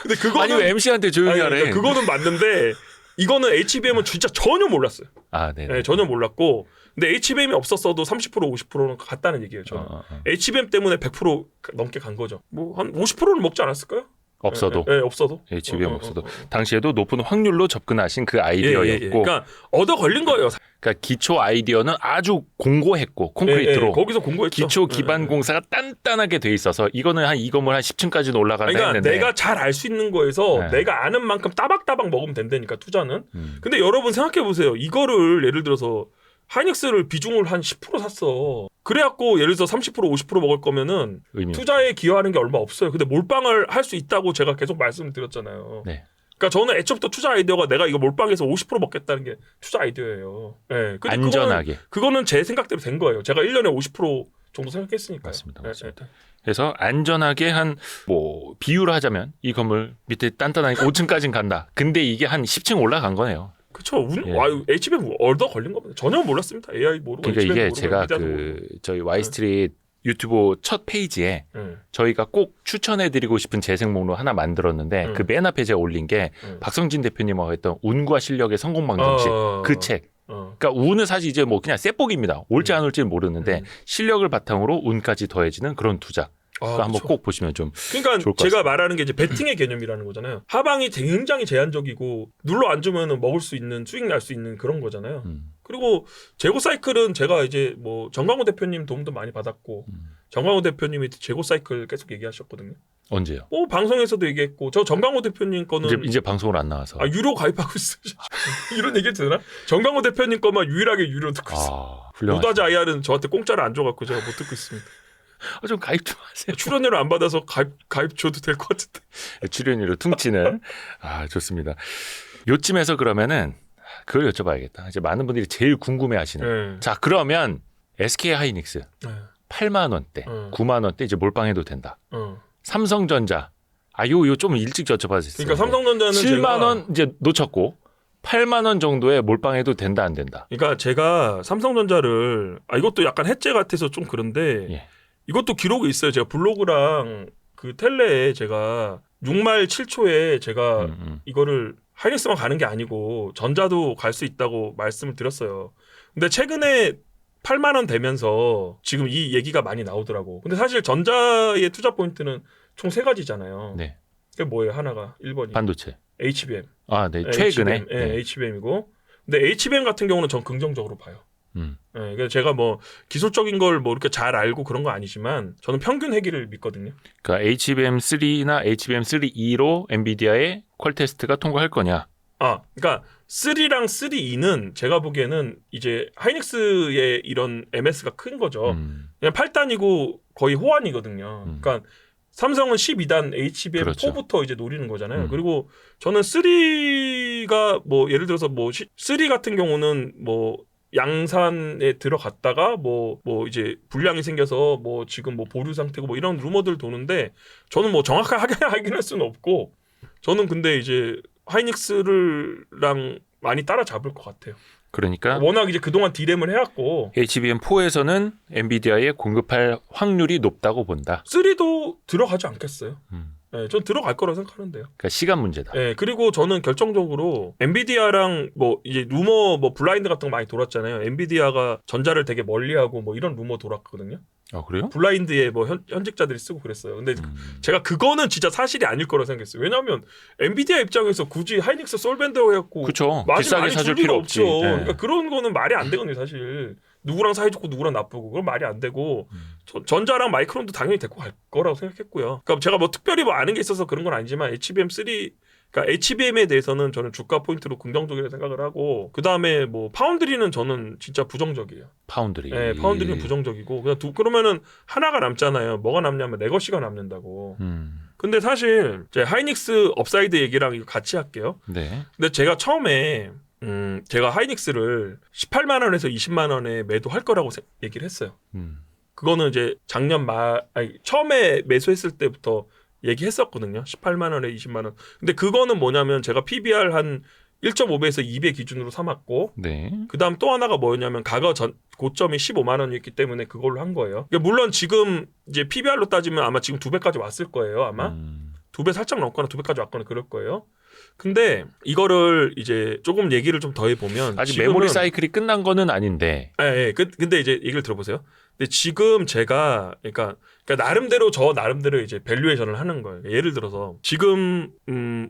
근데 그거는 아니 왜 MC한테 조용히 하래? 그러니까 그거는 맞는데 이거는 HBM은 진짜 전혀 몰랐어요. 네, 전혀 몰랐고. 근데 HBM이 없었어도 30% 50%는 갔다는 얘기예요. 저는. HBM 때문에 100% 넘게 간 거죠. 뭐 한 50%는 먹지 않았을까요? 없어도. 네, 없어도. HBM 없어도. 당시에도 높은 확률로 접근하신 그 아이디어였고. 그러니까 얻어 걸린 거예요. 그러니까 기초 아이디어는 아주 공고했고 콘크리트로 거기서 공고했죠. 기초 기반 공사가 단단하게 돼 있어서 이거는 이 건물 한 10층까지는 올라간다 그러니까 했는데 내가 잘 알 수 있는 거에서 내가 아는 만큼 따박따박 먹으면 된다니까 투자는. 근데 여러분 생각해 보세요. 이거를 예를 들어서 하이닉스를 비중을 한 10% 샀어. 그래갖고 예를 들어서 30% 50% 먹을 거면은 투자에 기여하는 게 얼마 없어요. 근데 몰빵을 할 수 있다고 제가 계속 말씀을 드렸잖아요. 네. 그러니까 저는 애초부터 투자 아이디어가 내가 이거 몰빵해서 50% 먹겠다는 게 투자 아이디어예요. 네. 근데 안전하게. 그거는 제 생각대로 된 거예요. 제가 1년에 50% 정도 생각했으니까요. 맞습니다. 맞습니다. 그래서 안전하게 비유를 하자면 이 건물 밑에 단단하게 5층까지는 간다. 근데 이게 한 10층 올라간 거네요. 그렇죠. HBM 얻어 걸린 겁니다. 전혀 몰랐습니다. AI 모르고. 그러니까 HBM 이게 모르고, 제가 저희 와이스트릿 유튜브 첫 페이지에 저희가 꼭 추천해드리고 싶은 재생 목록 하나 만들었는데 그 맨 앞에 제가 올린 게 박성진 대표님하고 했던 운과 실력의 성공 방정식 그 책. 그러니까 운은 사실 이제 뭐 그냥 쌔복입니다. 올지 안 올지는 모르는데 실력을 바탕으로 운까지 더해지는 그런 투자. 그거 한번 꼭 보시면 좀 그러니까 좋을 것 제가 같습니다. 말하는 게 이제 베팅의 개념이라는 거잖아요. 하방이 굉장히 제한적이고 눌러 앉으면 먹을 수 있는 수익 날 수 있는 그런 거잖아요. 그리고 재고 사이클은 제가 이제 뭐 정광호 대표님 도움도 많이 받았고 정광호 대표님이 재고 사이클 계속 얘기하셨거든요. 언제요? 방송에서도 얘기했고 저 정광호 대표님 거는 이제 방송을 안 나와서 유료 가입하고 있어요. 이런 얘기 되나? 정광호 대표님 거만 유일하게 유료 듣고 있어요. 노다지 IR은 저한테 공짜를 안 줘갖고 제가 못 듣고 있습니다. 좀 가입 좀 하세요. 출연료를 안 받아서 가입 줘도 될 것 같은데. 출연료로 퉁치는. 좋습니다. 요쯤에서 그러면은 그걸 여쭤봐야겠다. 이제 많은 분들이 제일 궁금해하시는. 자, 그러면 SK 하이닉스 8만 원대, 9만 원대 이제 몰빵해도 된다. 삼성전자. 요 좀 일찍 여쭤봐도 됐어요. 그러니까 삼성전자는 7만 원 이제 놓쳤고 8만 원 정도에 몰빵해도 된다 안 된다. 그러니까 제가 삼성전자를 이것도 약간 해체 같아서 좀 그런데 이것도 기록이 있어요. 제가 블로그랑 그 텔레에 제가 6말 7초에 제가 이거를 하이닉스만 가는 게 아니고 전자도 갈 수 있다고 말씀을 드렸어요. 근데 최근에 8만 원 되면서 지금 이 얘기가 많이 나오더라고. 근데 사실 전자의 투자 포인트는 총 3가지잖아요. 네. 그게 뭐예요? 하나가 1번이 반도체. HBM. 아, 네. 최근에. HBM, 네. HBM이고. 근데 HBM 같은 경우는 전 긍정적으로 봐요. 네, 그래서 제가 뭐 기술적인 걸 뭐 이렇게 잘 알고 그런 거 아니지만 저는 평균 회기를 믿거든요. 그러니까 HBM3나 HBM3E로 엔비디아의 퀄 테스트가 통과할 거냐? 그러니까 3랑 3E는 제가 보기에는 이제 하이닉스의 이런 MS가 큰 거죠. 그냥 8단이고 거의 호환이거든요. 그러니까 삼성은 12단 HBM4부터 그렇죠. 이제 노리는 거잖아요. 그리고 저는 3가 뭐 예를 들어서 뭐 3 같은 경우는 뭐 양산에 들어갔다가 뭐 이제 불량이 생겨서 뭐 지금 뭐 보류 상태고 뭐 이런 루머들 도는데 저는 뭐 정확하게 확인할 수는 없고 저는 근데 이제 하이닉스랑 많이 따라잡을 것 같아요. 그러니까 워낙 이제 그동안 디램을 해왔고 HBM4에서는 엔비디아에 공급할 확률이 높다고 본다. 3도 들어가지 않겠어요. 네, 전 들어갈 거라고 생각하는데요. 그러니까 시간 문제다. 네, 그리고 저는 결정적으로 엔비디아랑 뭐 이제 루머 뭐 블라인드 같은 거 많이 돌았잖아요. 엔비디아가 전자를 되게 멀리하고 뭐 이런 루머 돌았거든요. 아, 그래요? 블라인드에 뭐 현직자들이 쓰고 그랬어요. 근데 제가 그거는 진짜 사실이 아닐 거라고 생각했어요. 왜냐하면 엔비디아 입장에서 굳이 하이닉스 솔밴드 해갖고 그렇죠. 많이 비싸게 사줄 줄 필요 리가 없지. 없죠. 네. 그러니까 그런 거는 말이 안 되거든요, 사실. 누구랑 사이좋고 누구랑 나쁘고 그건 말이 안 되고 전자랑 마이크론도 당연히 데리고 갈 거라고 생각했고요. 그러니까 제가 뭐 특별히 뭐 아는 게 있어서 그런 건 아니지만 HBM3 그러니까 HBM에 대해서는 저는 주가 포인트로 긍정적이라고 생각을 하고 그 다음에 뭐 파운드리는 저는 진짜 부정적이에요. 파운드리. 네, 파운드리는 부정적이고 그냥 그러면은 하나가 남잖아요. 뭐가 남냐면 레거시가 남는다고. 근데 사실 제 하이닉스 업사이드 얘기랑 이거 같이 할게요. 네. 근데 제가 처음에 제가 하이닉스를 18만 원에서 20만 원에 매도할 거라고 얘기를 했어요. 그거는 이제 작년 처음에 매수했을 때부터 얘기했었거든요. 18만 원에 20만 원. 근데 그거는 뭐냐면 제가 PBR 한 1.5배에서 2배 기준으로 삼았고 네. 그다음 또 하나가 뭐였냐면 고점이 15만 원이었기 때문에 그걸로 한 거예요. 그러니까 물론 지금 이제 PBR로 따지면 아마 지금 2배까지 왔을 거예요. 아마 2배 살짝 넘거나 2배까지 왔거나 그럴 거예요. 근데 이거를 이제 조금 얘기를 좀 더 해보면 아직 지금은- 메모리 사이클이 끝난 거는 아닌데. 예. 근데 이제 얘기를 들어보세요. 근데 지금 제가 그러니까 나름대로 나름대로 이제 밸류에이션을 하는 거예요. 예를 들어서 지금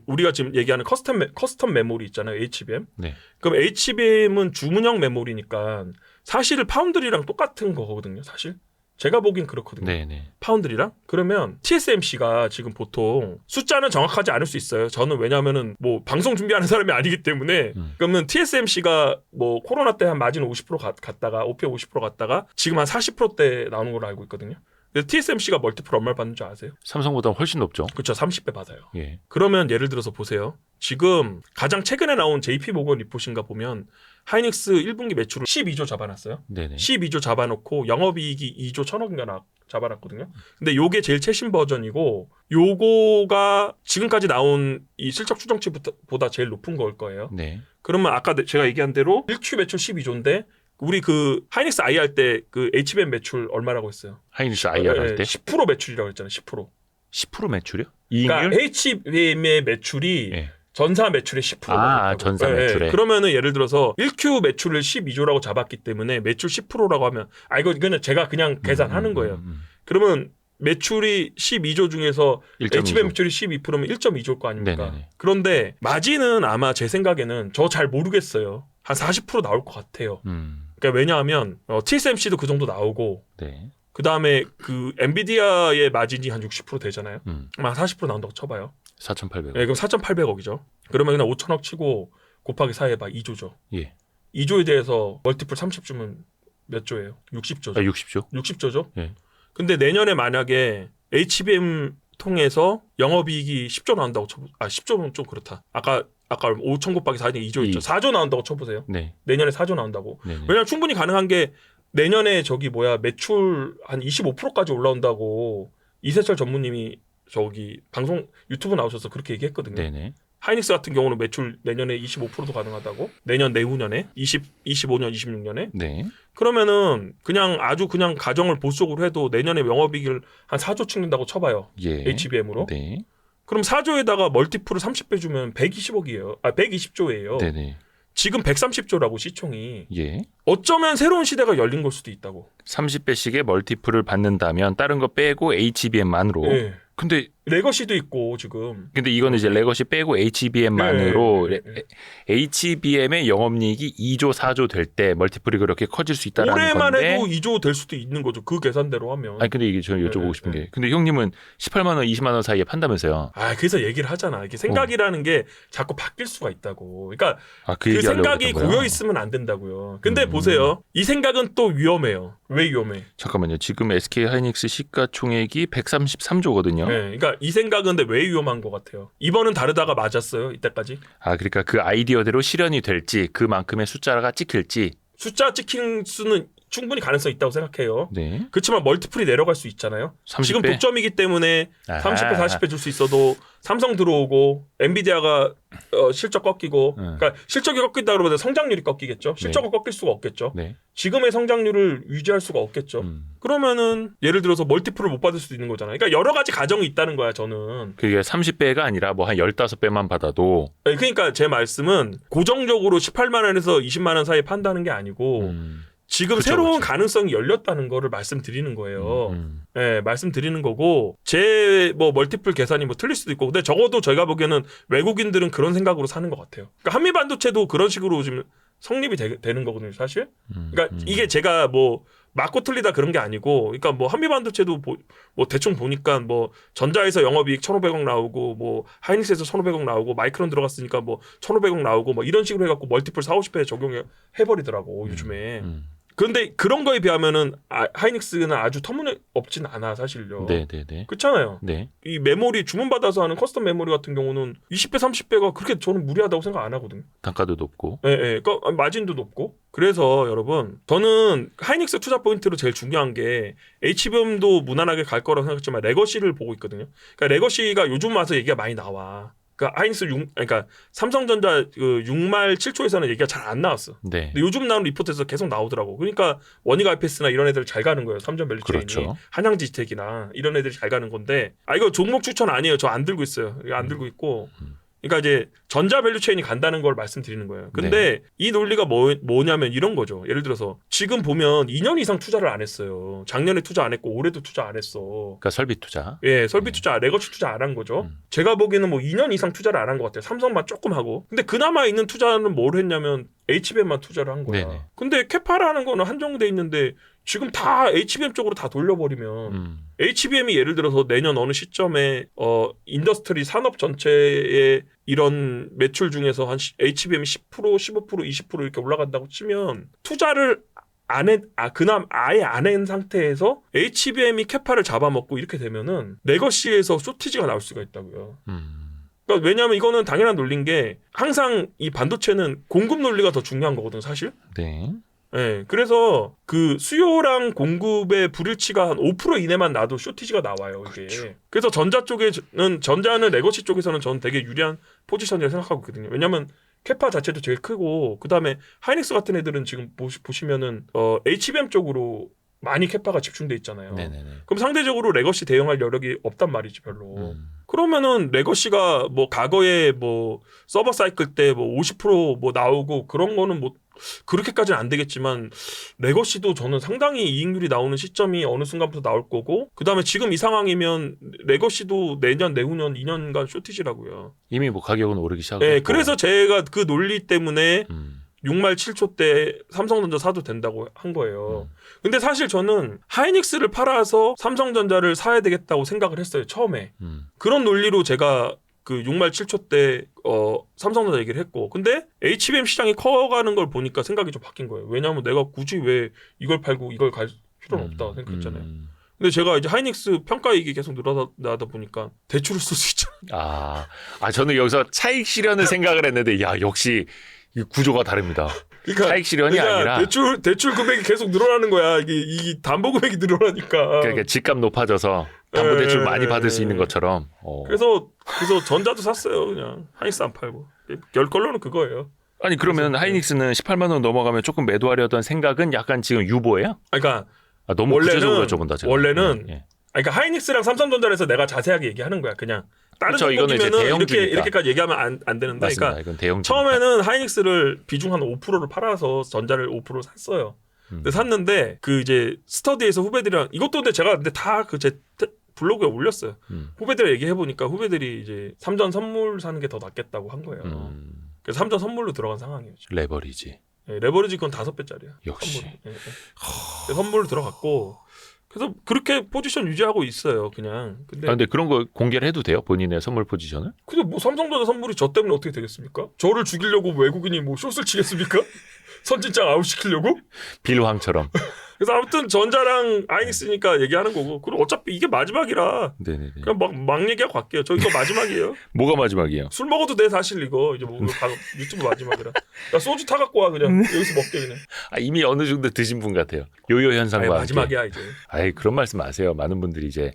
우리가 지금 얘기하는 커스텀 메모리 있잖아요. HBM. 네. 그럼 HBM은 주문형 메모리니까 사실 파운드리랑 똑같은 거거든요. 사실 제가 보긴 그렇거든요. 네네. 파운드리랑 그러면 TSMC가 지금 보통 숫자는 정확하지 않을 수 있어요. 저는 왜냐하면은 뭐 방송 준비하는 사람이 아니기 때문에 그러면 TSMC가 뭐 코로나 때 한 마진 50% 갔다가 OP 50% 갔다가 지금 한 40%대 나오는 걸로 알고 있거든요. 그래서 TSMC가 멀티플 얼마를 받는 줄 아세요? 삼성보다 훨씬 높죠. 그렇죠. 30배 받아요. 예. 그러면 예를 들어서 보세요. 지금 가장 최근에 나온 JP 모건 리포트인가 보면 하이닉스 1분기 매출을 12조 잡아놨어요. 네네. 12조 잡아놓고 영업이익이 2조 1,000억인가 잡아놨거든요. 근데 요게 제일 최신 버전이고 요거가 지금까지 나온 이 실적 추정치보다 제일 높은 걸 거예요. 네. 그러면 아까 제가 얘기한 대로 1Q 매출 12조인데 우리 그 하이닉스 I 할 때 그 HBM 매출 얼마라고 했어요? 하이닉스 IR 할 때 10% 매출이라고 했잖아요. 10%. 10% 매출이요? 이익률? 그러니까 HBM의 매출이 예. 전사 매출의 10%. 전사 매출에. 그러면은 예를 들어서 1Q 매출을 12조라고 잡았기 때문에 매출 10%라고 하면 이거는 제가 그냥 계산하는 거예요. 그러면 매출이 12조 중에서 1.2조. HBM 매출이 12%면 1.2조일 거 아닙니까? 네네네. 그런데 마진은 아마 제 생각에는 저 잘 모르겠어요. 한 40% 나올 것 같아요. 그러니까 왜냐하면 TSMC도 그 정도 나오고 네. 그 다음에 그 엔비디아의 마진이 한 60% 되잖아요. 아마 40% 나온다고 쳐봐요. 4,800원. 네, 그럼 4,800억이죠. 그러면 그냥 5천억 치고 곱하기 4 해봐. 2조죠. 예. 2조에 대해서 멀티플 30주면 몇 조예요? 60조죠. 60조? 60조죠. 예. 근데 내년에 만약에 HBM 통해서 영업이익이 10조 나온다고 쳐보세요. 10조는 좀 그렇다. 아까 5천 곱하기 4니 2조 있죠. 4조 나온다고 쳐보세요. 네. 내년에 4조 나온다고. 네네. 왜냐면 충분히 가능한 게 내년에 매출 한 25%까지 올라온다고 이세철 전무님이 저기 방송 유튜브 나오셔서 그렇게 얘기했거든요. 네네. 하이닉스 같은 경우는 매출 내년에 25%도 가능하다고? 내년 내후년에 25년 26년에 네. 그러면은 그냥 아주 그냥 가정을 보수적으로 해도 내년에 영업이익을 한 4조 찍는다고 쳐봐요. 예. HBM으로. 네. 그럼 4조에다가 멀티플을 30배 주면 120억이에요. 120조예요. 네네. 지금 130조라고 시총이. 예. 어쩌면 새로운 시대가 열린 걸 수도 있다고. 30배씩의 멀티플을 받는다면 다른 거 빼고 HBM만으로. 네. 근데 레거시도 있고 지금. 이거는 이제 레거시 빼고 HBM만으로 네. HBM의 영업이익이 2조 4조 될 때 멀티플이 그렇게 커질 수 있다라는 올해만 건데. 해도 2조 될 수도 있는 거죠. 그 계산대로 하면. 아니 근데 이게 저는 여쭤보고 네, 싶은 네. 게 근데 형님은 18만 원, 20만 원 사이에 판다면서요. 그래서 얘기를 하잖아. 이게 생각이라는 게 자꾸 바뀔 수가 있다고. 그러니까 그 생각이 고여 있으면 안 된다고요. 근데 보세요. 이 생각은 또 위험해요. 왜 위험해? 잠깐만요. 지금 SK 하이닉스 시가총액이 133조거든요. 네, 그러니까 이 생각은 근데 왜 위험한 것 같아요? 이번은 다르다가 맞았어요. 이때까지. 그러니까 그 아이디어대로 실현이 될지 그만큼의 숫자가 찍힐지. 숫자 찍힌 수는 충분히 가능성이 있다고 생각해요. 네. 그렇지만 멀티플이 내려갈 수 있잖아요. 30배? 지금 독점이기 때문에 아하. 30배, 40배 줄 수 있어도 삼성 들어오고 엔비디아가 실적 꺾이고 그러니까 실적이 꺾인다 그러면 성장률이 꺾이겠죠. 실적은 꺾일 수가 없겠죠. 네. 지금의 성장률을 유지할 수가 없겠죠. 그러면은 예를 들어서 멀티플을 못 받을 수도 있는 거잖아요. 그러니까 여러 가지 가정이 있다는 거야, 저는. 그게 30배가 아니라 뭐 한 15배만 받아도 그러니까 제 말씀은 고정적으로 18만 원에서 20만 원 사이에 판다는 게 아니고 지금 그쵸, 새로운 그쵸. 가능성이 열렸다는 거를 말씀드리는 거예요. 네, 말씀드리는 거고 제 뭐 멀티플 계산이 뭐 틀릴 수도 있고 근데 적어도 저희가 보기에는 외국인들은 그런 생각으로 사는 것 같아요. 그러니까 한미 반도체도 그런 식으로 지금 성립이 되는 거거든요, 사실. 그러니까 이게 제가 뭐 맞고 틀리다 그런 게 아니고, 그러니까 뭐 한미 반도체도 뭐 대충 보니까 뭐 전자에서 영업이익 1,500억 나오고 뭐 하이닉스에서 1,500억 나오고 마이크론 들어갔으니까 뭐 1,500억 나오고 뭐 이런 식으로 해갖고 멀티플 40~50배 적용해 버리더라고 요즘에. 그런데 그런 거에 비하면은 하이닉스는 아주 터무니없진 않아 사실요. 네네네. 그렇잖아요. 네. 이 메모리 주문받아서 하는 커스텀 메모리 같은 경우는 20배, 30배가 그렇게 저는 무리하다고 생각 안 하거든요. 단가도 높고. 예. 그러니까 마진도 높고. 그래서 여러분, 저는 하이닉스 투자 포인트로 제일 중요한 게 HBM도 무난하게 갈 거라고 생각했지만 레거시를 보고 있거든요. 그러니까 레거시가 요즘 와서 얘기가 많이 나와. 그러니까 하이닉스 그러니까 삼성전자 그 6말 7초에서는 얘기가 잘 안 나왔어. 네. 근데 요즘 나오는 리포트에서 계속 나오더라고. 그러니까 원익 IPS나 이런 애들 잘 가는 거예요. 삼전 밸류체인이. 그렇죠. 한양지텍이나 이런 애들이 잘 가는 건데 이거 종목 추천 아니에요. 저 안 들고 있어요. 이거 안 들고 있고. 그러니까 이제 전자 밸류체인이 간다는 걸 말씀드리는 거예요. 근데 이 논리가 뭐냐면 이런 거죠. 예를 들어서 지금 보면 2년 이상 투자를 안 했어요. 작년에 투자 안 했고 올해도 투자 안 했어. 그러니까 설비 투자. 예, 설비 투자, 레거시 투자 안 한 거죠. 제가 보기에는 뭐 2년 이상 투자를 안 한 것 같아요. 삼성만 조금 하고. 근데 그나마 있는 투자는 뭘 했냐면 HBM만 투자를 한 거야. 네네. 근데 캐파라는 거는 한정돼 있는데 지금 다 HBM 쪽으로 다 돌려버리면 HBM이 예를 들어서 내년 어느 시점에 인더스트리 산업 전체의 이런 매출 중에서 한 HBM이 10%, 15%, 20% 이렇게 올라간다고 치면 투자를 그나마 아예 안 한 상태에서 HBM이 캐파를 잡아먹고 이렇게 되면은 레거시에서 쇼티지가 나올 수가 있다고요. 그러니까 왜냐하면 이거는 당연한 논리인 게 항상 이 반도체는 공급 논리가 더 중요한 거거든 사실. 네. 네, 그래서 그 수요랑 공급의 불일치가 한 5% 이내만 나도 쇼티지가 나와요 이게. 그렇죠. 그래서 전자는 레거시 쪽에서는 저는 되게 유리한 포지션이라고 생각하고 있거든요. 왜냐하면 캐파 자체도 제일 크고 그 다음에 하이닉스 같은 애들은 지금 보시면은 HBM 쪽으로 많이 캐파가 집중돼 있잖아요. 네네네. 그럼 상대적으로 레거시 대응할 여력이 없단 말이지 별로. 그러면은 레거시가 뭐 과거에 뭐 서버 사이클 때 뭐 50% 나오고 그런 거는 뭐 그렇게까지는 안 되겠지만 레거시도 저는 상당히 이익률이 나오는 시점이 어느 순간부터 나올 거고 그다음에 지금 이 상황이면 레거시도 내년 내후년 2년간 쇼티지라고요. 이미 뭐 가격은 오르기 시작했고. 네, 그래서 제가 그 논리 때문에 6말 7초 때 삼성전자 사도 된다고 한 거예요. 근데 사실 저는 하이닉스를 팔아서 삼성전자를 사야 되겠다고 생각을 했어요. 처음에. 그런 논리로 제가 그 6말 7초 때 삼성전자 얘기를 했고 근데 HBM 시장이 커가는 걸 보니까 생각이 좀 바뀐 거예요. 왜냐하면 내가 굳이 왜 이걸 팔고 이걸 갈 필요는 없다고 생각했잖아요. 근데 제가 이제 하이닉스 평가이익이 계속 늘어나다 보니까 대출을 쓸 수 있잖아요. 저는 여기서 차익 실현을 생각을 했는데 야 역시 이 구조가 다릅니다. 그러니까, 차익 실현이 아니라 대출 금액이 계속 늘어나는 거야. 이게 담보 금액이 늘어나니까. 그러니까 집값 높아져서 담보대출 많이 받을 수 있는 것처럼. 그래서 전자도 샀어요. 그냥 하이닉스 안 팔고. 열 걸로는 그거예요. 아니 그러면 하이닉스는 18만 원 넘어가면 조금 매도하려던 생각은 약간 지금 유보예요? 그러니까 너무 구체적으로 여쭤본다. 제가. 원래는 예. 그러니까 하이닉스랑 삼성전자에서 내가 자세하게 얘기하는 거야. 그냥 다른 그쵸, 이거는 이제 종목이면은 대형주니까. 이렇게까지 얘기하면 안 되는데. 맞습니다. 그러니까 이건 대형 처음에는 하이닉스를 비중 한 5%를 팔아서 전자를 5% 샀어요. 근데 샀는데 그 이제 스터디에서 후배들이랑 이것도 근데 다 그 제 블로그에 올렸어요. 후배들 얘기해 보니까 후배들이 이제 삼전 선물 사는 게 더 낫겠다고 한 거예요. 그래서 삼전 선물로 들어간 상황이에요. 지금. 레버리지. 예, 레버리지 그건 5배짜리야. 역시. 선물이. 예. 그래서 선물로 들어갔고 그래서 그렇게 포지션 유지하고 있어요. 그냥. 근데 그런 거 공개를 해도 돼요? 본인의 선물 포지션을? 근데 뭐 삼성전자 선물이 저 때문에 어떻게 되겠습니까? 저를 죽이려고 외국인이 뭐 숏을 치겠습니까? 선진장 아웃시키려고? 빌황처럼. 그래서 아무튼 전자랑 하이닉스니까 얘기하는 거고. 그리고 어차피 이게 마지막이라 네네네. 그냥 막 얘기하고 갈게요. 저 이거 마지막이에요. 뭐가 마지막이에요? 술 먹어도 돼 사실 이거. 이제 뭐 유튜브 마지막이라. 나 소주 타갖고 와 그냥. 여기서 먹게 그냥. 이미 어느 정도 드신 분 같아요. 요요 현상과 함께. 마지막이야 이제. 그런 말씀 마세요. 많은 분들이 이제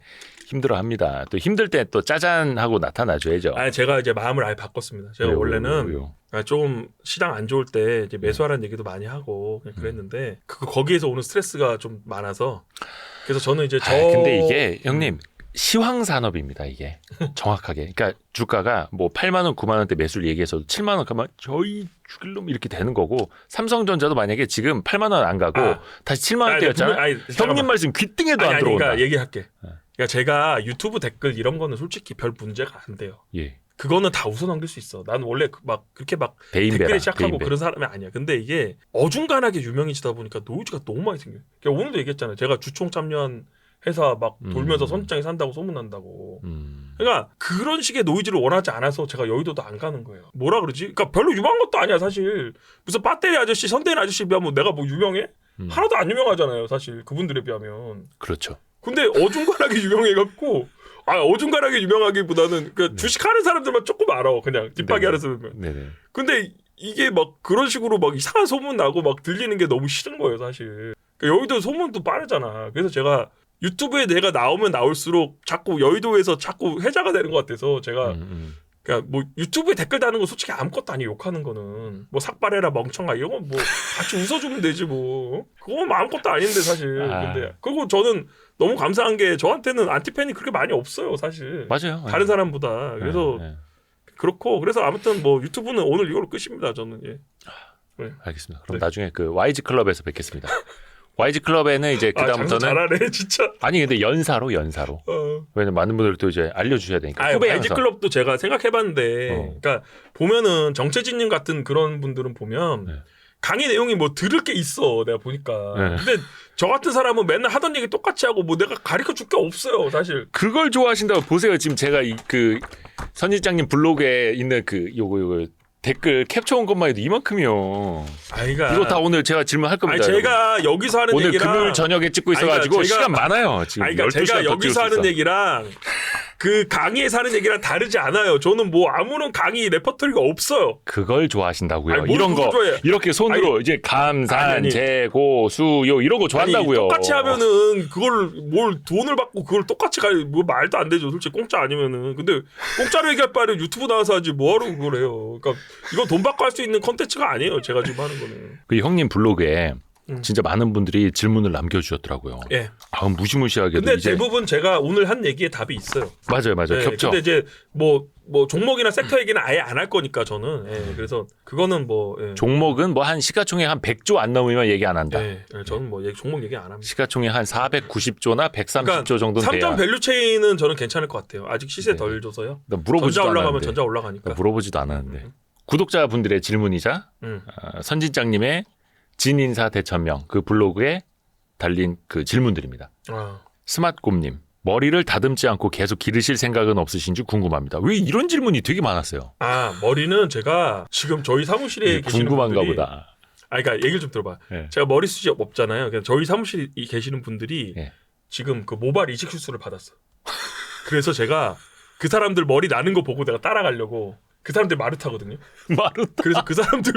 힘들어합니다. 또 힘들 때 또 짜잔하고 나타나줘야죠. 제가 이제 마음을 아예 바꿨습니다. 제가 원래는 왜요? 좀 시장 안 좋을 때 이제 매수하라는 얘기도 많이 하고 그냥 그랬는데 거기에서 오는 스트레스가 좀 많아서 그래서 저는 이제 근데 이게 형님 시황 산업입니다. 이게 정확하게. 그러니까 주가가 뭐 8만 원, 9만 원대 매수를 얘기해서 7만 원 가면 저희 죽일 놈 이렇게 되는 거고 삼성전자도 만약에 지금 8만 원 안 가고 다시 7만 원대였잖아요. 형님 말씀 귀등에도 안 들어온다. 그러니까 얘기할게. 그러니까 제가 유튜브 댓글 이런 거는 솔직히 별 문제가 안 돼요. 예. 그거는 다 웃어넘길 수 있어. 나는 원래 그렇게 댓글에 시작하고 그런 사람이 아니야. 근데 이게 어중간하게 유명해지다 보니까 노이즈가 너무 많이 생겨요. 그러니까 오늘도 얘기했잖아요. 제가 주총 참여한 회사 막 돌면서 선지장에 산다고 소문난다고. 그러니까 그런 식의 노이즈를 원하지 않아서 제가 여의도도 안 가는 거예요. 뭐라 그러지? 그러니까 별로 유명한 것도 아니야 사실. 무슨 배터리 아저씨, 선대인 아저씨에 비하면 내가 뭐 유명해? 하나도 안 유명하잖아요 사실. 그분들에 비하면. 그렇죠. 근데 어중간하게 유명해갖고 어중간하게 유명하기보다는 주식하는 사람들만 조금 알아. 그냥 뒷바퀴 하는 사람들. 네네. 근데 이게 막 그런 식으로 막 이상한 소문 나고 막 들리는 게 너무 싫은 거예요 사실. 그러니까 여의도 소문도 빠르잖아. 그래서 제가 유튜브에 내가 나오면 나올수록 자꾸 여의도에서 자꾸 회자가 되는 것 같아서 제가 그러니까 뭐 유튜브에 댓글 다는 거 솔직히 아무것도 아니에요. 욕하는 거는 뭐 삭발해라 멍청아 이런 건 뭐 같이 웃어주면 되지 뭐. 그건 뭐 아무것도 아닌데 사실. 근데 그리고 저는 너무 감사한 게 저한테는 안티팬이 그렇게 많이 없어요 사실. 맞아요. 다른 사람보다. 그래서 그렇고 그래서 아무튼 뭐 유튜브는 오늘 이걸로 끝입니다 저는. 예. 네. 알겠습니다. 그럼 나중에 그 YG 클럽에서 뵙겠습니다. YG 클럽에는 이제 그다음부터는 잘하네 진짜. 아니 근데 연사로. 왜냐면 많은 분들 또 이제 알려주셔야 되니까. 후배 YG 클럽도 제가 생각해봤는데, 그러니까 보면은 정체진님 같은 그런 분들은 보면 강의 내용이 뭐 들을 게 있어 내가 보니까. 근데 저 같은 사람은 맨날 하던 얘기 똑같이 하고 뭐 내가 가르쳐 줄 게 없어요 사실. 그걸 좋아하신다고 보세요. 지금 제가 그 선지장님 블로그에 있는 그 요거 댓글 캡처온 것만 해도 이만큼이요. 그러니까 이거 다 오늘 제가 질문할 겁니다. 제가 여기서 하는 오늘 얘기랑 금요일 저녁에 찍고 있어가지고 제가, 시간 많아요. 지금 그러니까 제가 여기서 하는 얘기랑 그 강의에서 하는 얘기랑 다르지 않아요. 저는 뭐 아무런 강의 레퍼토리가 없어요. 그걸 좋아하신다고요. 뭘 이런 거 좋아해. 이렇게 손으로 이제 감산, 재고, 수요 이런 거 좋아한다고요. 똑같이 하면은 그걸 뭘 돈을 받고 그걸 똑같이 뭐 말도 안 되죠. 솔직히 공짜 아니면은. 근데 공짜로 얘기할 바에는 유튜브 나와서 하지 뭐하러 그걸 해요. 그러니까 이거 돈 받고 할 수 있는 컨텐츠가 아니에요. 제가 지금 하는 거는. 그 형님 블로그에 진짜 많은 분들이 질문을 남겨주셨더라고요. 예. 무시무시하게도. 근데 이제 대부분 제가 오늘 한 얘기에 답이 있어요. 맞아요. 네, 겹쳐. 근데 이제 뭐 종목이나 섹터 얘기는 아예 안 할 거니까 저는. 예, 그래서 그거는 뭐 종목은 뭐 한 시가총액 한 100조 안 넘으면 얘기 안 한다. 저는 뭐 종목 얘기 안 합니다. 시가총액 한 490조나 130조 그러니까 정도는 돼야. 삼전 밸류체인은 저는 괜찮을 것 같아요. 아직 시세 덜 줘서요. 전자 올라가면 전자 올라가니까. 물어보지도 않았는데. 구독자분들의 질문이자 선진장님의 진인사 대천명 그 블로그에 달린 그 질문들입니다. 스마트곰님 머리를 다듬지 않고 계속 기르실 생각은 없으신지 궁금합니다. 왜 이런 질문이 되게 많았어요. 머리는 제가 지금 저희 사무실에 계시는 궁금한가 분들이, 보다. 그러니까 얘기를 좀 들어봐. 제가 머리숱이 없잖아요. 그러니까 저희 사무실에 계시는 분들이 지금 그 모발 이식 수술을 받았어. 그래서 제가 그 사람들 머리 나는 거 보고 내가 따라가려고. 그 사람들 마르타거든요. 마루. 그래서 그 사람들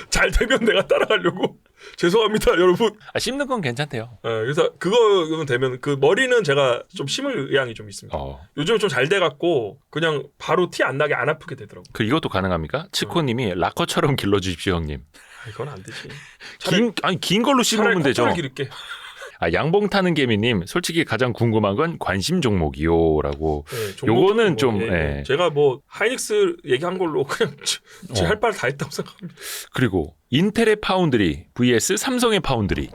잘 되면 내가 따라가려고 죄송합니다 여러분. 씹는 건 괜찮대요. 그래서 그거 되면 그 머리는 제가 좀 심을 의향이 좀 있습니다. 요즘은 좀 잘 돼갖고 그냥 바로 티 안 나게 안 아프게 되더라고. 그 이것도 가능합니까? 치코님이 락커처럼 길러주십시오 형님. 이건 안 되지. 긴 걸로 씹으면 되죠. 차라리 기를게. 양봉 타는 개미님 솔직히 가장 궁금한 건 관심 종목이요라고. 네, 요거는 좀 제가 뭐 하이닉스 얘기한 걸로 그냥 제 할 말 다 했다고 생각합니다. 그리고 인텔의 파운드리 vs 삼성의 파운드리.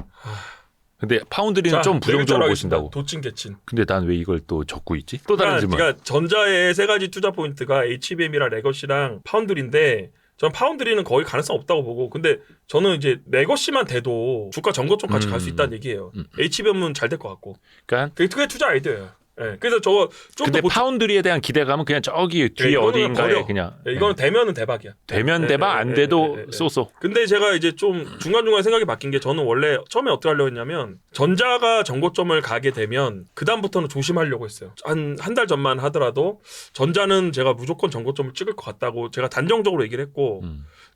근데 파운드리는 좀 부정적으로 보신다고. 도찐 개친. 근데 난 왜 이걸 또 적고 있지? 또 다른 질문. 그러니까 전자의 세 가지 투자 포인트가 HBM이랑 레거시랑 파운드리인데 전 파운드리는 거의 가능성 없다고 보고 근데 저는 이제 레거시만 돼도 주가 전고점 같이 갈 수 있다는 얘기예요. HBM은 잘 될 것 같고. 그러니까 그게 투자 아이디어예요. 네. 그래서 저거 좀 근데 더 파운드리에 대한 기대감은 그냥 저기 뒤에 어디인가에 그냥. 이거는 되면은 대박이야. 되면 대박 안 돼도 쏘쏘. 근데 제가 이제 좀 중간중간 생각이 바뀐 게 저는 원래 처음에 어떻게 하려고 했냐면 전자가 전고점을 가게 되면 그다음부터는 조심하려고 했어요. 한 달 전만 하더라도 전자는 제가 무조건 전고점을 찍을 것 같다고 제가 단정적으로 얘기를 했고